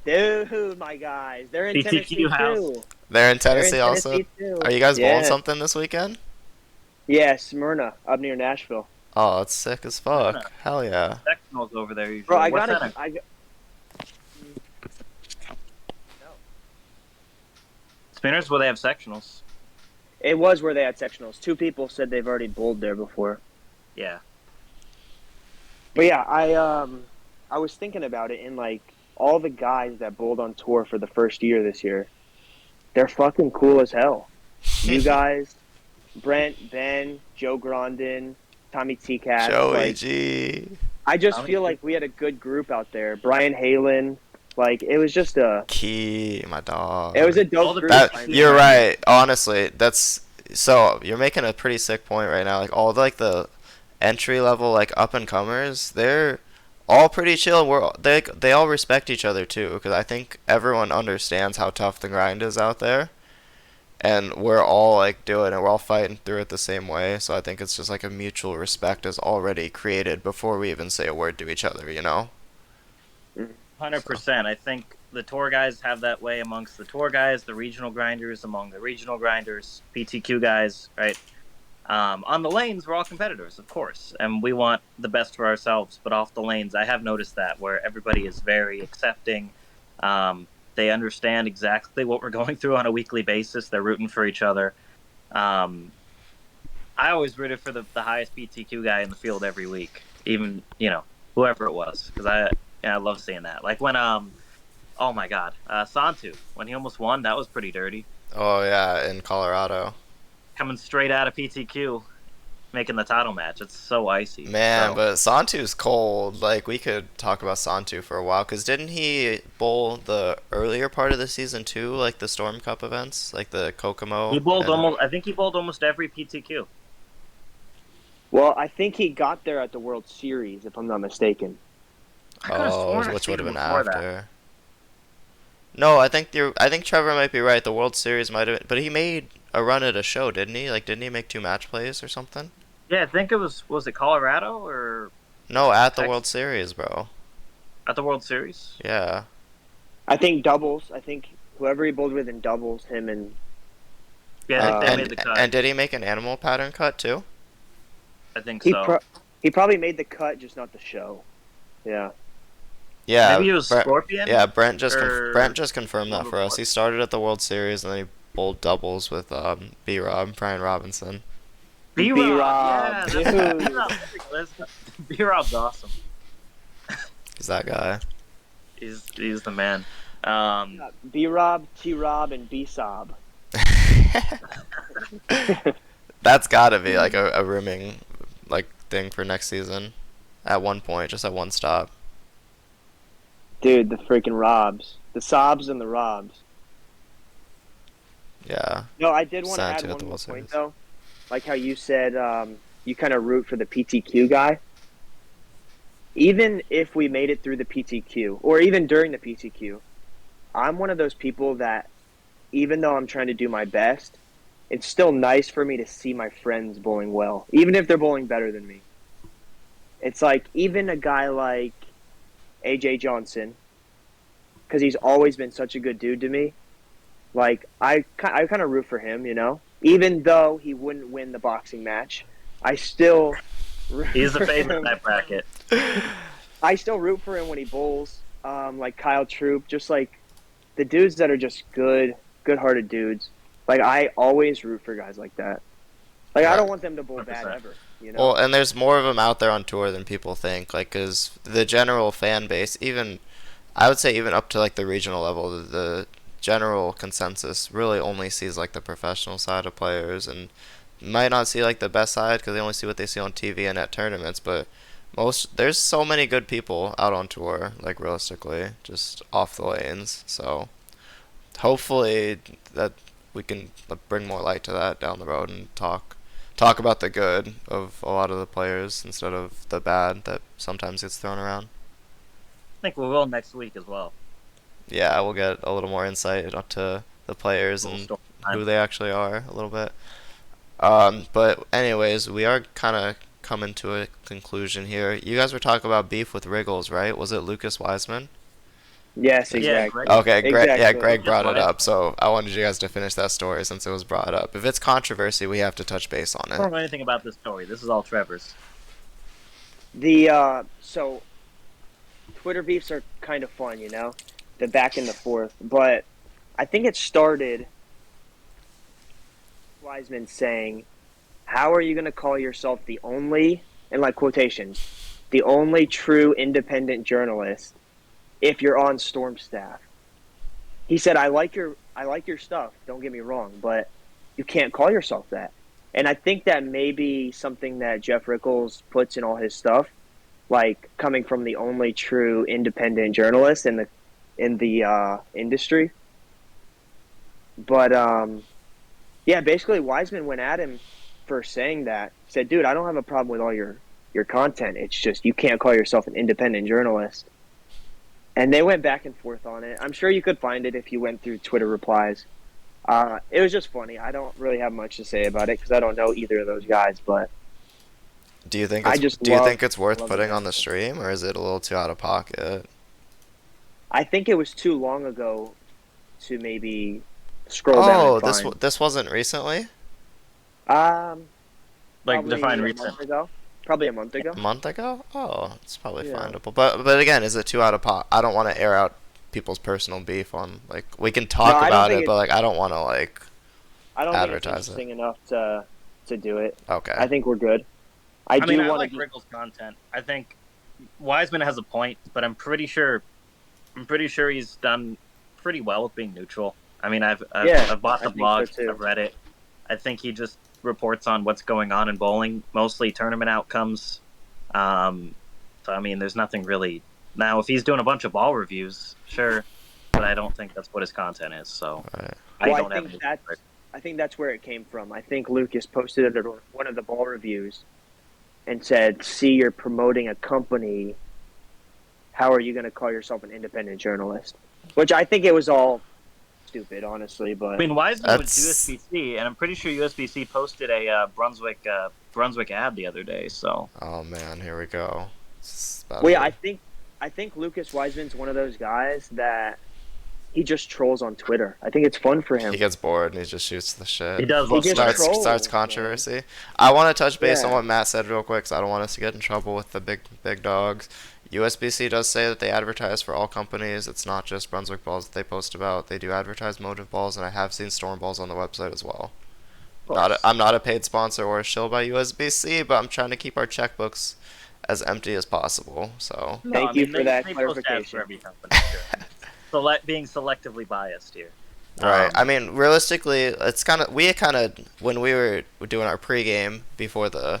[SPEAKER 4] Dude, my guys. They're in
[SPEAKER 2] PTQ
[SPEAKER 4] Tennessee
[SPEAKER 2] house.
[SPEAKER 4] too.
[SPEAKER 1] They're in Tennessee
[SPEAKER 4] They're in
[SPEAKER 1] also?
[SPEAKER 4] Tennessee too.
[SPEAKER 1] Are you guys
[SPEAKER 4] Yeah.
[SPEAKER 1] bowling something this weekend?
[SPEAKER 4] Yeah, Smyrna, up near Nashville.
[SPEAKER 1] Oh, that's sick as fuck.
[SPEAKER 2] Smyrna.
[SPEAKER 1] Hell yeah.
[SPEAKER 2] Sectionals over there usually.
[SPEAKER 4] Bro, I
[SPEAKER 2] What's
[SPEAKER 4] got
[SPEAKER 2] that? Spinners where they have sectionals.
[SPEAKER 4] It was where they had sectionals. 2 people said they've already bowled there before.
[SPEAKER 2] Yeah.
[SPEAKER 4] But yeah, I was thinking about it, and like all the guys that bowled on tour for the first year this year, they're fucking cool as hell. You guys, Brent, Ben, Joe Grondin, Tommy T-Cat.
[SPEAKER 1] Joey
[SPEAKER 4] like,
[SPEAKER 1] G.
[SPEAKER 4] I just feel like we had a good group out there. Brian Halen, like it was just a
[SPEAKER 1] Key, my dog.
[SPEAKER 4] it was a dope group.
[SPEAKER 1] You're right. Honestly, that's so you're making a pretty sick point right now. Like all the entry level like up and comers, they're all pretty chill. They all respect each other too, because I think everyone understands how tough the grind is out there, and we're all like doing it. We're all fighting through it the same way. So I think it's just like a mutual respect is already created before we even say a word to each other.
[SPEAKER 2] 100%. I think the tour guys have that way amongst the tour guys, the regional grinders among the regional grinders, PTQ guys, right? On the lanes, we're all competitors, of course, and we want the best for ourselves. But off the lanes, I have noticed that where everybody is very accepting. They understand exactly what we're going through on a weekly basis. They're rooting for each other. I always rooted for the highest PTQ guy in the field every week, even whoever it was, because I love seeing that. Like when oh my God, Santu, when he almost won, that was pretty dirty.
[SPEAKER 1] Oh yeah, in Colorado.
[SPEAKER 2] Coming straight out of PTQ, making the title match. It's so icy.
[SPEAKER 1] Man,
[SPEAKER 2] so.
[SPEAKER 1] but Santu's cold. Like, we could talk about Santu for a while, because didn't he bowl the earlier part of the season too, like the Storm Cup events, like the Kokomo?
[SPEAKER 2] He bowled I think he bowled almost every PTQ.
[SPEAKER 4] Well, I think he got there at the World Series, if I'm not mistaken.
[SPEAKER 1] Which would have been after. That. No, I think Trevor might be right. The World Series might have, but he made a run at a show, didn't he? Like, didn't he make 2 match plays or something?
[SPEAKER 2] Yeah, I think it was it Colorado or?
[SPEAKER 1] No, at the World Series, bro.
[SPEAKER 2] At the World Series?
[SPEAKER 1] Yeah.
[SPEAKER 4] I think doubles. I think whoever he bowled with in doubles, him and.
[SPEAKER 2] Yeah, I think they made the cut.
[SPEAKER 1] And did he make an animal pattern cut too?
[SPEAKER 2] I think so.
[SPEAKER 4] He probably made the cut, just not the show. Yeah.
[SPEAKER 1] Yeah.
[SPEAKER 2] Maybe it was Scorpion.
[SPEAKER 1] Yeah, Brent just confirmed that for us. He started at the World Series and then he bowled doubles with B-Rob, Brian Robinson.
[SPEAKER 2] B-Rob, yeah, B-Rob's awesome.
[SPEAKER 1] He's that guy.
[SPEAKER 2] He's the man.
[SPEAKER 4] B-Rob, T-Rob, and B-Sob.
[SPEAKER 1] That's gotta be like a rimming like thing for next season. At one point, just at one stop.
[SPEAKER 4] Dude, the freaking Robs. The Sobs and the Robs.
[SPEAKER 1] Yeah.
[SPEAKER 4] No, I did want to
[SPEAKER 1] Sad
[SPEAKER 4] add
[SPEAKER 1] to get
[SPEAKER 4] one
[SPEAKER 1] the
[SPEAKER 4] more
[SPEAKER 1] World
[SPEAKER 4] point,
[SPEAKER 1] Series.
[SPEAKER 4] though. Like how you said you kind of root for the PTQ guy. Even if we made it through the PTQ, or even during the PTQ, I'm one of those people that, even though I'm trying to do my best, it's still nice for me to see my friends bowling well, even if they're bowling better than me. It's like, even a guy like AJ Johnson, because he's always been such a good dude to me, like, I kind of root for him, you know? Even though he wouldn't win the boxing match, I still root
[SPEAKER 2] He's the
[SPEAKER 4] for
[SPEAKER 2] favorite in
[SPEAKER 4] him.
[SPEAKER 2] that bracket.
[SPEAKER 4] I still root for him when he bowls, like Kyle Troop, just like the dudes that are just good-hearted dudes. Like, I always root for guys like that. Like, I
[SPEAKER 1] Right.
[SPEAKER 4] don't want them to bowl bad
[SPEAKER 2] 100%.
[SPEAKER 4] ever, you know?
[SPEAKER 1] Well, and there's more of them out there on tour than people think. Like, 'cause the general fan base, even I would say even up to like the regional level, the general consensus really only sees like the professional side of players and might not see like the best side because they only see what they see on TV and at tournaments. But there's so many good people out on tour, like realistically, just off the lanes. So hopefully that we can bring more light to that down the road and talk about the good of a lot of the players instead of the bad that sometimes gets thrown around.
[SPEAKER 2] I think we will next week as well.
[SPEAKER 1] Yeah, we'll get a little more insight onto the players
[SPEAKER 2] Little
[SPEAKER 1] and
[SPEAKER 2] story
[SPEAKER 1] who
[SPEAKER 2] time.
[SPEAKER 1] they actually are a little bit. But anyways, we are kind of coming to a conclusion here. You guys were talking about beef with Wriggles, right? Was it Lucas Wiseman?
[SPEAKER 4] Yes,
[SPEAKER 2] Yeah,
[SPEAKER 4] exactly.
[SPEAKER 2] Greg.
[SPEAKER 1] Okay, Greg. Yeah,
[SPEAKER 4] Exactly.
[SPEAKER 1] Greg brought it
[SPEAKER 2] Wiseman.
[SPEAKER 1] up, so I wanted you guys to finish that story since it was brought up. If it's controversy, we have to touch base on
[SPEAKER 2] I don't
[SPEAKER 1] it.
[SPEAKER 2] know anything about this story. This is all Trevor's.
[SPEAKER 4] So Twitter beefs are kind of fun, you know? The back and the forth. But I think it started Wiseman saying, how are you going to call yourself the only, in like quotations, the only true independent journalist if you're on Storm staff? He said, I like your stuff, don't get me wrong, but you can't call yourself that. And I think that may be something that Jeff Rickles puts in all his stuff, like coming from the only true independent journalist in the industry. But yeah, basically Wiseman went at him for saying that. He said, dude, I don't have a problem with all your content. It's just you can't call yourself an independent journalist. And they went back and forth on it. I'm sure you could find it if you went through Twitter replies. It was just funny. I don't really have much to say about it because I don't know either of those guys. But
[SPEAKER 1] Do you think
[SPEAKER 4] I
[SPEAKER 1] it's
[SPEAKER 4] just
[SPEAKER 1] do you
[SPEAKER 4] love-
[SPEAKER 1] think it's worth
[SPEAKER 4] love
[SPEAKER 1] putting
[SPEAKER 4] it.
[SPEAKER 1] on the stream, or is it a little too out of pocket?
[SPEAKER 4] I think it was too long ago to maybe scroll down
[SPEAKER 1] Oh,
[SPEAKER 4] and find.
[SPEAKER 1] this wasn't recently?
[SPEAKER 4] Um,
[SPEAKER 2] Like,
[SPEAKER 4] probably
[SPEAKER 2] define
[SPEAKER 4] a
[SPEAKER 2] recent.
[SPEAKER 4] month ago. Probably a month ago.
[SPEAKER 1] A month ago? Oh, it's probably
[SPEAKER 4] Yeah.
[SPEAKER 1] findable. But again, is it too out of pot? I don't want to air out people's personal beef on like we can talk
[SPEAKER 4] No, I don't
[SPEAKER 1] about
[SPEAKER 4] think
[SPEAKER 1] it, but like I don't want to like
[SPEAKER 4] I don't think it's
[SPEAKER 1] advertise it.
[SPEAKER 4] interesting enough to do it.
[SPEAKER 1] okay.
[SPEAKER 4] I think we're good. I
[SPEAKER 2] I mean,
[SPEAKER 4] do
[SPEAKER 2] I
[SPEAKER 4] want
[SPEAKER 2] like
[SPEAKER 4] to.
[SPEAKER 2] Rickles' content. I think Wiseman has a point, but I'm pretty sure he's done pretty well with being neutral. I mean, I've bought
[SPEAKER 4] I
[SPEAKER 2] the
[SPEAKER 4] think
[SPEAKER 2] blog,
[SPEAKER 4] so, too.
[SPEAKER 2] I've read it. I think he just reports on what's going on in bowling, mostly tournament outcomes. So I mean, there's nothing really. Now, if he's doing a bunch of ball reviews, sure, but I don't think that's what his content is. So
[SPEAKER 1] Right.
[SPEAKER 2] I
[SPEAKER 4] Well,
[SPEAKER 2] don't have any.
[SPEAKER 4] I think that's where it came from. I think Lucas posted it at one of the ball reviews and said, "See, you're promoting a company. How are you going to call yourself an independent journalist?" Which I think it was all stupid, honestly. But
[SPEAKER 2] I mean, Wiseman was
[SPEAKER 1] That's-
[SPEAKER 2] USBC, and I'm pretty sure USBC posted a Brunswick ad the other day. So
[SPEAKER 1] Oh man, here we go. It's about
[SPEAKER 4] well,
[SPEAKER 1] to
[SPEAKER 4] yeah,
[SPEAKER 1] be-
[SPEAKER 4] I think Lucas Wiseman's one of those guys that he just trolls on Twitter. I think it's fun for him.
[SPEAKER 1] he gets bored and he just shoots the shit.
[SPEAKER 2] he does
[SPEAKER 4] He
[SPEAKER 2] love
[SPEAKER 4] just
[SPEAKER 2] Twitter.
[SPEAKER 4] trolls,
[SPEAKER 1] starts
[SPEAKER 4] man.
[SPEAKER 1] controversy. I want to touch base on
[SPEAKER 4] Yeah.
[SPEAKER 1] what Matt said real quick, because I don't want us to get in trouble with the big dogs. USBC does say that they advertise for all companies. It's not just Brunswick balls that they post about. They do advertise Motive balls, and I have seen Storm balls on the website as well. I'm not a paid sponsor or a shill by USBC, but I'm trying to keep our checkbooks as empty as possible. So
[SPEAKER 2] No,
[SPEAKER 4] Thank
[SPEAKER 2] I
[SPEAKER 4] you
[SPEAKER 2] mean,
[SPEAKER 4] for that
[SPEAKER 2] they post ads
[SPEAKER 4] clarification.
[SPEAKER 2] for every company. Sure. Being selectively biased here.
[SPEAKER 1] right. I mean, realistically, it's we kind of when we were doing our pregame before the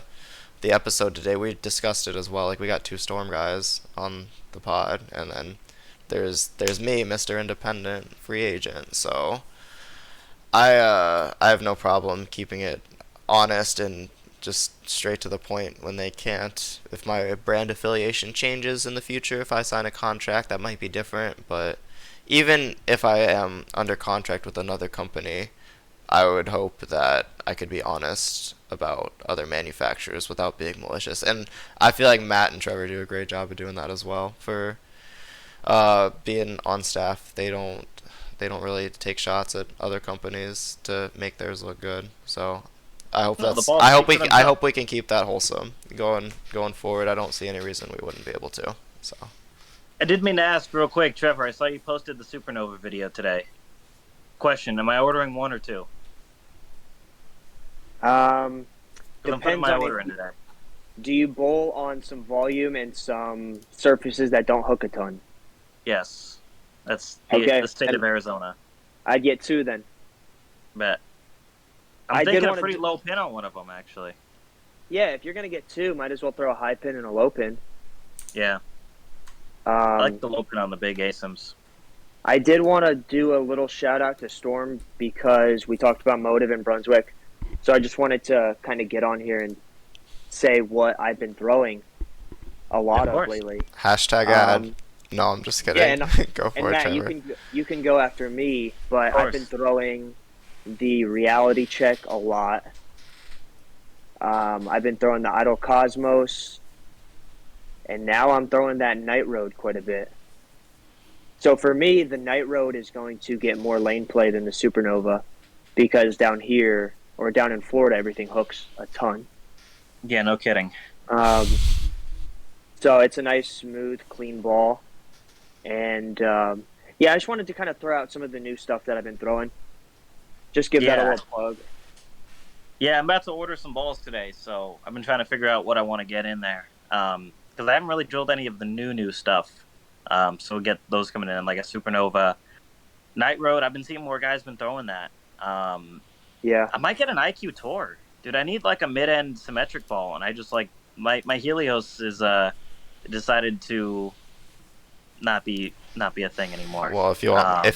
[SPEAKER 1] episode today, we discussed it as well. Like we got 2 Storm guys on the pod, and then there's me, Mr. Independent free agent. So I have no problem keeping it honest and just straight to the point when they can't. If my brand affiliation changes in the future, if I sign a contract, that might be different. But even if I am under contract with another company, I would hope that I could be honest about other manufacturers without being malicious. And I feel like Matt and Trevor do a great job of doing that as well. For being on staff, they don't really take shots at other companies to make theirs look good. So I hope I hope we can keep that wholesome going forward. I don't see any reason we wouldn't be able to. So
[SPEAKER 2] I did mean to ask real quick, Trevor. I saw you posted the Supernova video today. Question: am I ordering 1 or 2? Because I'm putting
[SPEAKER 4] Depends
[SPEAKER 2] my
[SPEAKER 4] on
[SPEAKER 2] order in today.
[SPEAKER 4] Do you bowl on some volume and some surfaces that don't hook a ton?
[SPEAKER 2] Yes, that's
[SPEAKER 4] Okay.
[SPEAKER 2] the state of Arizona.
[SPEAKER 4] I'd get 2 then.
[SPEAKER 2] Bet.
[SPEAKER 4] I
[SPEAKER 2] I'm
[SPEAKER 4] did
[SPEAKER 2] thinking a
[SPEAKER 4] wanna
[SPEAKER 2] pretty
[SPEAKER 4] do-
[SPEAKER 2] low pin on one of them, actually.
[SPEAKER 4] Yeah, if you're gonna get 2, might as well throw a high pin and a low pin.
[SPEAKER 2] Yeah,
[SPEAKER 4] Um,
[SPEAKER 2] I like the low pin on the big ASIMs.
[SPEAKER 4] I did want to do a little shout out to Storm because we talked about motive in Brunswick. So I just wanted to kind of get on here and say what I've been throwing a lot
[SPEAKER 2] Of
[SPEAKER 4] of
[SPEAKER 2] course.
[SPEAKER 4] lately.
[SPEAKER 1] hashtag ad. No, I'm just kidding.
[SPEAKER 4] Yeah,
[SPEAKER 1] Go
[SPEAKER 4] And
[SPEAKER 1] for it,
[SPEAKER 4] Matt,
[SPEAKER 1] Trevor.
[SPEAKER 4] you can go after me, but
[SPEAKER 2] Of
[SPEAKER 4] I've been
[SPEAKER 2] course.
[SPEAKER 4] throwing the reality check a lot. I've been throwing the Idle Cosmos, and now I'm throwing that Night Road quite a bit. So for me, the Night Road is going to get more lane play than the Supernova because down here or down in Florida, everything hooks a ton.
[SPEAKER 2] Yeah, no kidding.
[SPEAKER 4] So it's a nice, smooth, clean ball. And yeah, I just wanted to kind of throw out some of the new stuff that I've been throwing. Just give that a
[SPEAKER 2] Yeah.
[SPEAKER 4] little plug.
[SPEAKER 2] Yeah, I'm about to order some balls today, so I've been trying to figure out what I want to get in there. Because I haven't really drilled any of the new stuff. So we'll get those coming in, like a Supernova. Night Road, I've been seeing more guys been throwing that.
[SPEAKER 4] Yeah.
[SPEAKER 2] I might get an IQ Tour. Dude, I need like a mid-end symmetric ball, and I just like my Helios is decided to not be a thing anymore.
[SPEAKER 1] Well, if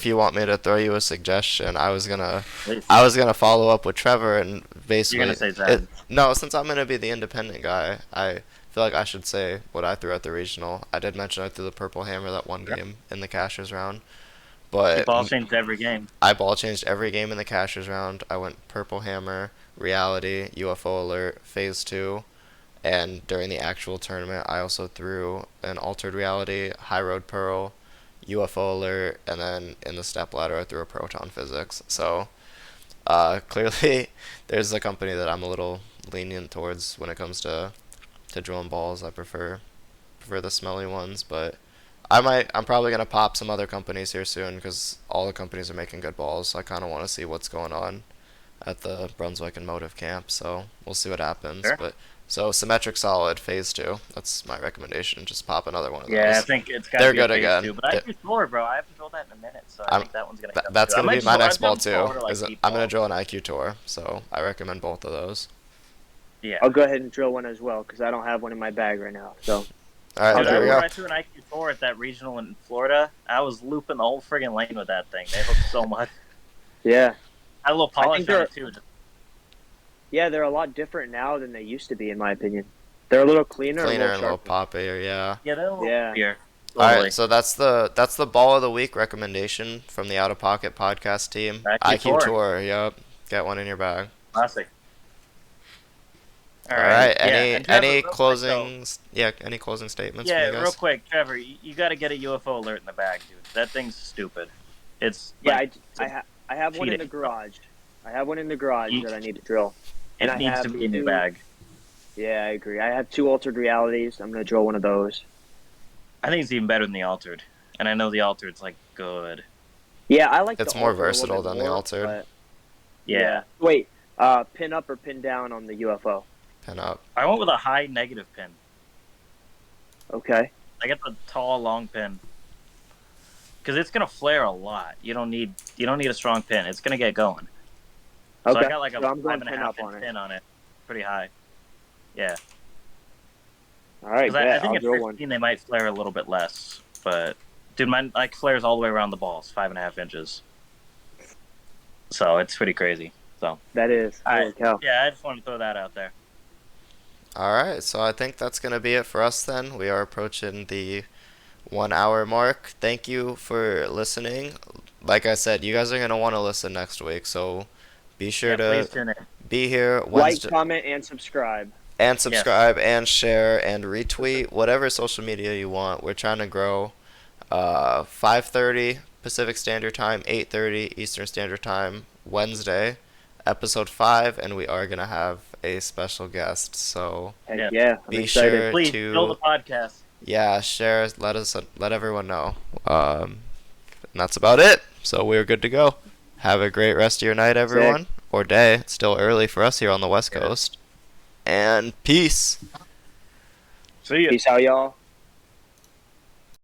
[SPEAKER 1] you want me to throw you a suggestion, I was gonna
[SPEAKER 2] Please.
[SPEAKER 1] follow up with Trevor and basically.
[SPEAKER 2] You're gonna say Zen.
[SPEAKER 1] No, since I'm gonna be the independent guy, I feel like I should say what I threw at the regional. I did mention I threw the purple hammer that one game in the cashers round, but
[SPEAKER 2] Ball changed every game.
[SPEAKER 1] I ball changed every game in the cashers round. I went purple hammer, reality, UFO alert, phase 2. And during the actual tournament, I also threw an altered reality, high road pearl, UFO alert, and then in the step ladder, I threw a proton physics. So clearly, there's a company that I'm a little lenient towards when it comes to drilling balls. I prefer the smelly ones, but I'm probably gonna pop some other companies here soon because all the companies are making good balls. So I kind of want to see what's going on at the Brunswick and Motive camp. So we'll see what happens.
[SPEAKER 2] Sure.
[SPEAKER 1] But so symmetric solid phase 2. That's my recommendation. Just pop another one of those.
[SPEAKER 2] Yeah, I think it's got
[SPEAKER 1] They're
[SPEAKER 2] to be
[SPEAKER 1] good
[SPEAKER 2] a phase
[SPEAKER 1] again.
[SPEAKER 2] 2. But I IQ Tour, bro. I haven't drilled that in a minute, so I
[SPEAKER 1] I'm-
[SPEAKER 2] think that one's gonna.
[SPEAKER 1] That's gonna be my next ball too.
[SPEAKER 2] I'm
[SPEAKER 1] gonna drill an IQ Tour, so I recommend both of those.
[SPEAKER 2] Yeah.
[SPEAKER 4] I'll go ahead and drill one as well because I don't have one in my bag right now. So
[SPEAKER 1] All right,
[SPEAKER 2] Dude,
[SPEAKER 1] there we go.
[SPEAKER 2] I threw an IQ Tour at that regional in Florida. I was looping the whole friggin' lane with that thing. They hooked so much.
[SPEAKER 4] yeah.
[SPEAKER 2] I had a little
[SPEAKER 4] I
[SPEAKER 2] polish
[SPEAKER 4] think
[SPEAKER 2] on
[SPEAKER 4] they're-
[SPEAKER 2] it too.
[SPEAKER 4] Yeah, they're a lot different now than they used to be, in my opinion. They're a little cleaner,
[SPEAKER 1] Cleaner
[SPEAKER 4] a
[SPEAKER 1] and a
[SPEAKER 4] little
[SPEAKER 1] little
[SPEAKER 4] sharper.
[SPEAKER 1] poppier, yeah.
[SPEAKER 2] Yeah, they're a little
[SPEAKER 4] Yeah.
[SPEAKER 2] here.
[SPEAKER 1] All
[SPEAKER 2] Totally.
[SPEAKER 1] right, so that's the ball of the week recommendation from the Out of Pocket podcast team.
[SPEAKER 2] IQ Tour.
[SPEAKER 1] Tour, yep. Get one in your bag.
[SPEAKER 2] Classic.
[SPEAKER 1] All right.
[SPEAKER 2] Yeah,
[SPEAKER 1] Any
[SPEAKER 2] and Trevor,
[SPEAKER 1] any
[SPEAKER 2] real quick,
[SPEAKER 1] closings? Yeah, any closing statements?
[SPEAKER 2] Yeah,
[SPEAKER 1] from you
[SPEAKER 2] real
[SPEAKER 1] guys?
[SPEAKER 2] quick, Trevor, you got to get a UFO alert in the bag, dude. That thing's stupid. It's
[SPEAKER 4] Yeah,
[SPEAKER 2] like,
[SPEAKER 4] I have one in the
[SPEAKER 2] cheating.
[SPEAKER 4] garage. I have one in the garage
[SPEAKER 2] Yeet.
[SPEAKER 4] that I need to drill. And
[SPEAKER 2] it
[SPEAKER 4] I
[SPEAKER 2] needs
[SPEAKER 4] have
[SPEAKER 2] to be in your
[SPEAKER 4] two-
[SPEAKER 2] bag.
[SPEAKER 4] Yeah, I agree. I have 2 altered realities. I'm gonna drill one of those.
[SPEAKER 2] I think it's even better than the altered, and I know the altered's like good.
[SPEAKER 4] Yeah, I like.
[SPEAKER 1] It's
[SPEAKER 4] the
[SPEAKER 1] more
[SPEAKER 4] altered a little
[SPEAKER 1] versatile
[SPEAKER 4] bit
[SPEAKER 1] than the
[SPEAKER 4] more,
[SPEAKER 1] altered.
[SPEAKER 4] but-
[SPEAKER 2] Yeah.
[SPEAKER 4] Wait, pin up or pin down on the UFO?
[SPEAKER 1] Pin up.
[SPEAKER 2] I went with a high negative pin.
[SPEAKER 4] Okay.
[SPEAKER 2] I get the tall, long pin because it's gonna flare a lot. You don't need a strong pin. It's gonna get going. So
[SPEAKER 4] Okay.
[SPEAKER 2] I got like a
[SPEAKER 4] So I'm going
[SPEAKER 2] 5.5
[SPEAKER 4] 10 up on
[SPEAKER 2] inch
[SPEAKER 4] it.
[SPEAKER 2] pin on it, pretty high. Yeah,
[SPEAKER 4] All right,
[SPEAKER 2] because I
[SPEAKER 4] bet.
[SPEAKER 2] think
[SPEAKER 4] I'll
[SPEAKER 2] at
[SPEAKER 4] drill
[SPEAKER 2] 15
[SPEAKER 4] one.
[SPEAKER 2] they might flare a little bit less, but dude, mine like flares all the way around the balls, 5.5 inches. So it's pretty crazy. So
[SPEAKER 4] That is.
[SPEAKER 2] all
[SPEAKER 4] Holy
[SPEAKER 2] right,
[SPEAKER 4] cow.
[SPEAKER 2] yeah, I just wanted to throw that out there.
[SPEAKER 1] All right, so I think that's going to be it for us then. We are approaching the 1 hour mark. Thank you for listening. Like I said, you guys are going to want to listen next week, so be sure
[SPEAKER 2] Yeah, please
[SPEAKER 1] to
[SPEAKER 2] tune in.
[SPEAKER 1] be here
[SPEAKER 4] Like,
[SPEAKER 1] Wednesday
[SPEAKER 4] comment, and subscribe.
[SPEAKER 1] and
[SPEAKER 2] Yes.
[SPEAKER 1] subscribe and share and retweet whatever social media you want. We're trying to grow. 5:30 Pacific Standard Time, 8:30 Eastern Standard Time, Wednesday, episode 5, and we are going to have a special guest. So
[SPEAKER 4] Heck
[SPEAKER 2] Yeah.
[SPEAKER 4] yeah. I'm
[SPEAKER 1] be
[SPEAKER 4] excited.
[SPEAKER 1] sure
[SPEAKER 2] Please
[SPEAKER 1] to
[SPEAKER 2] fill the podcast.
[SPEAKER 1] yeah, share, let everyone know. And that's about it. So we're good to go. Have a great rest of your night, everyone, or day. It's still early for us here on the West
[SPEAKER 2] Yes.
[SPEAKER 1] Coast. And peace.
[SPEAKER 2] See ya.
[SPEAKER 4] Peace out, y'all.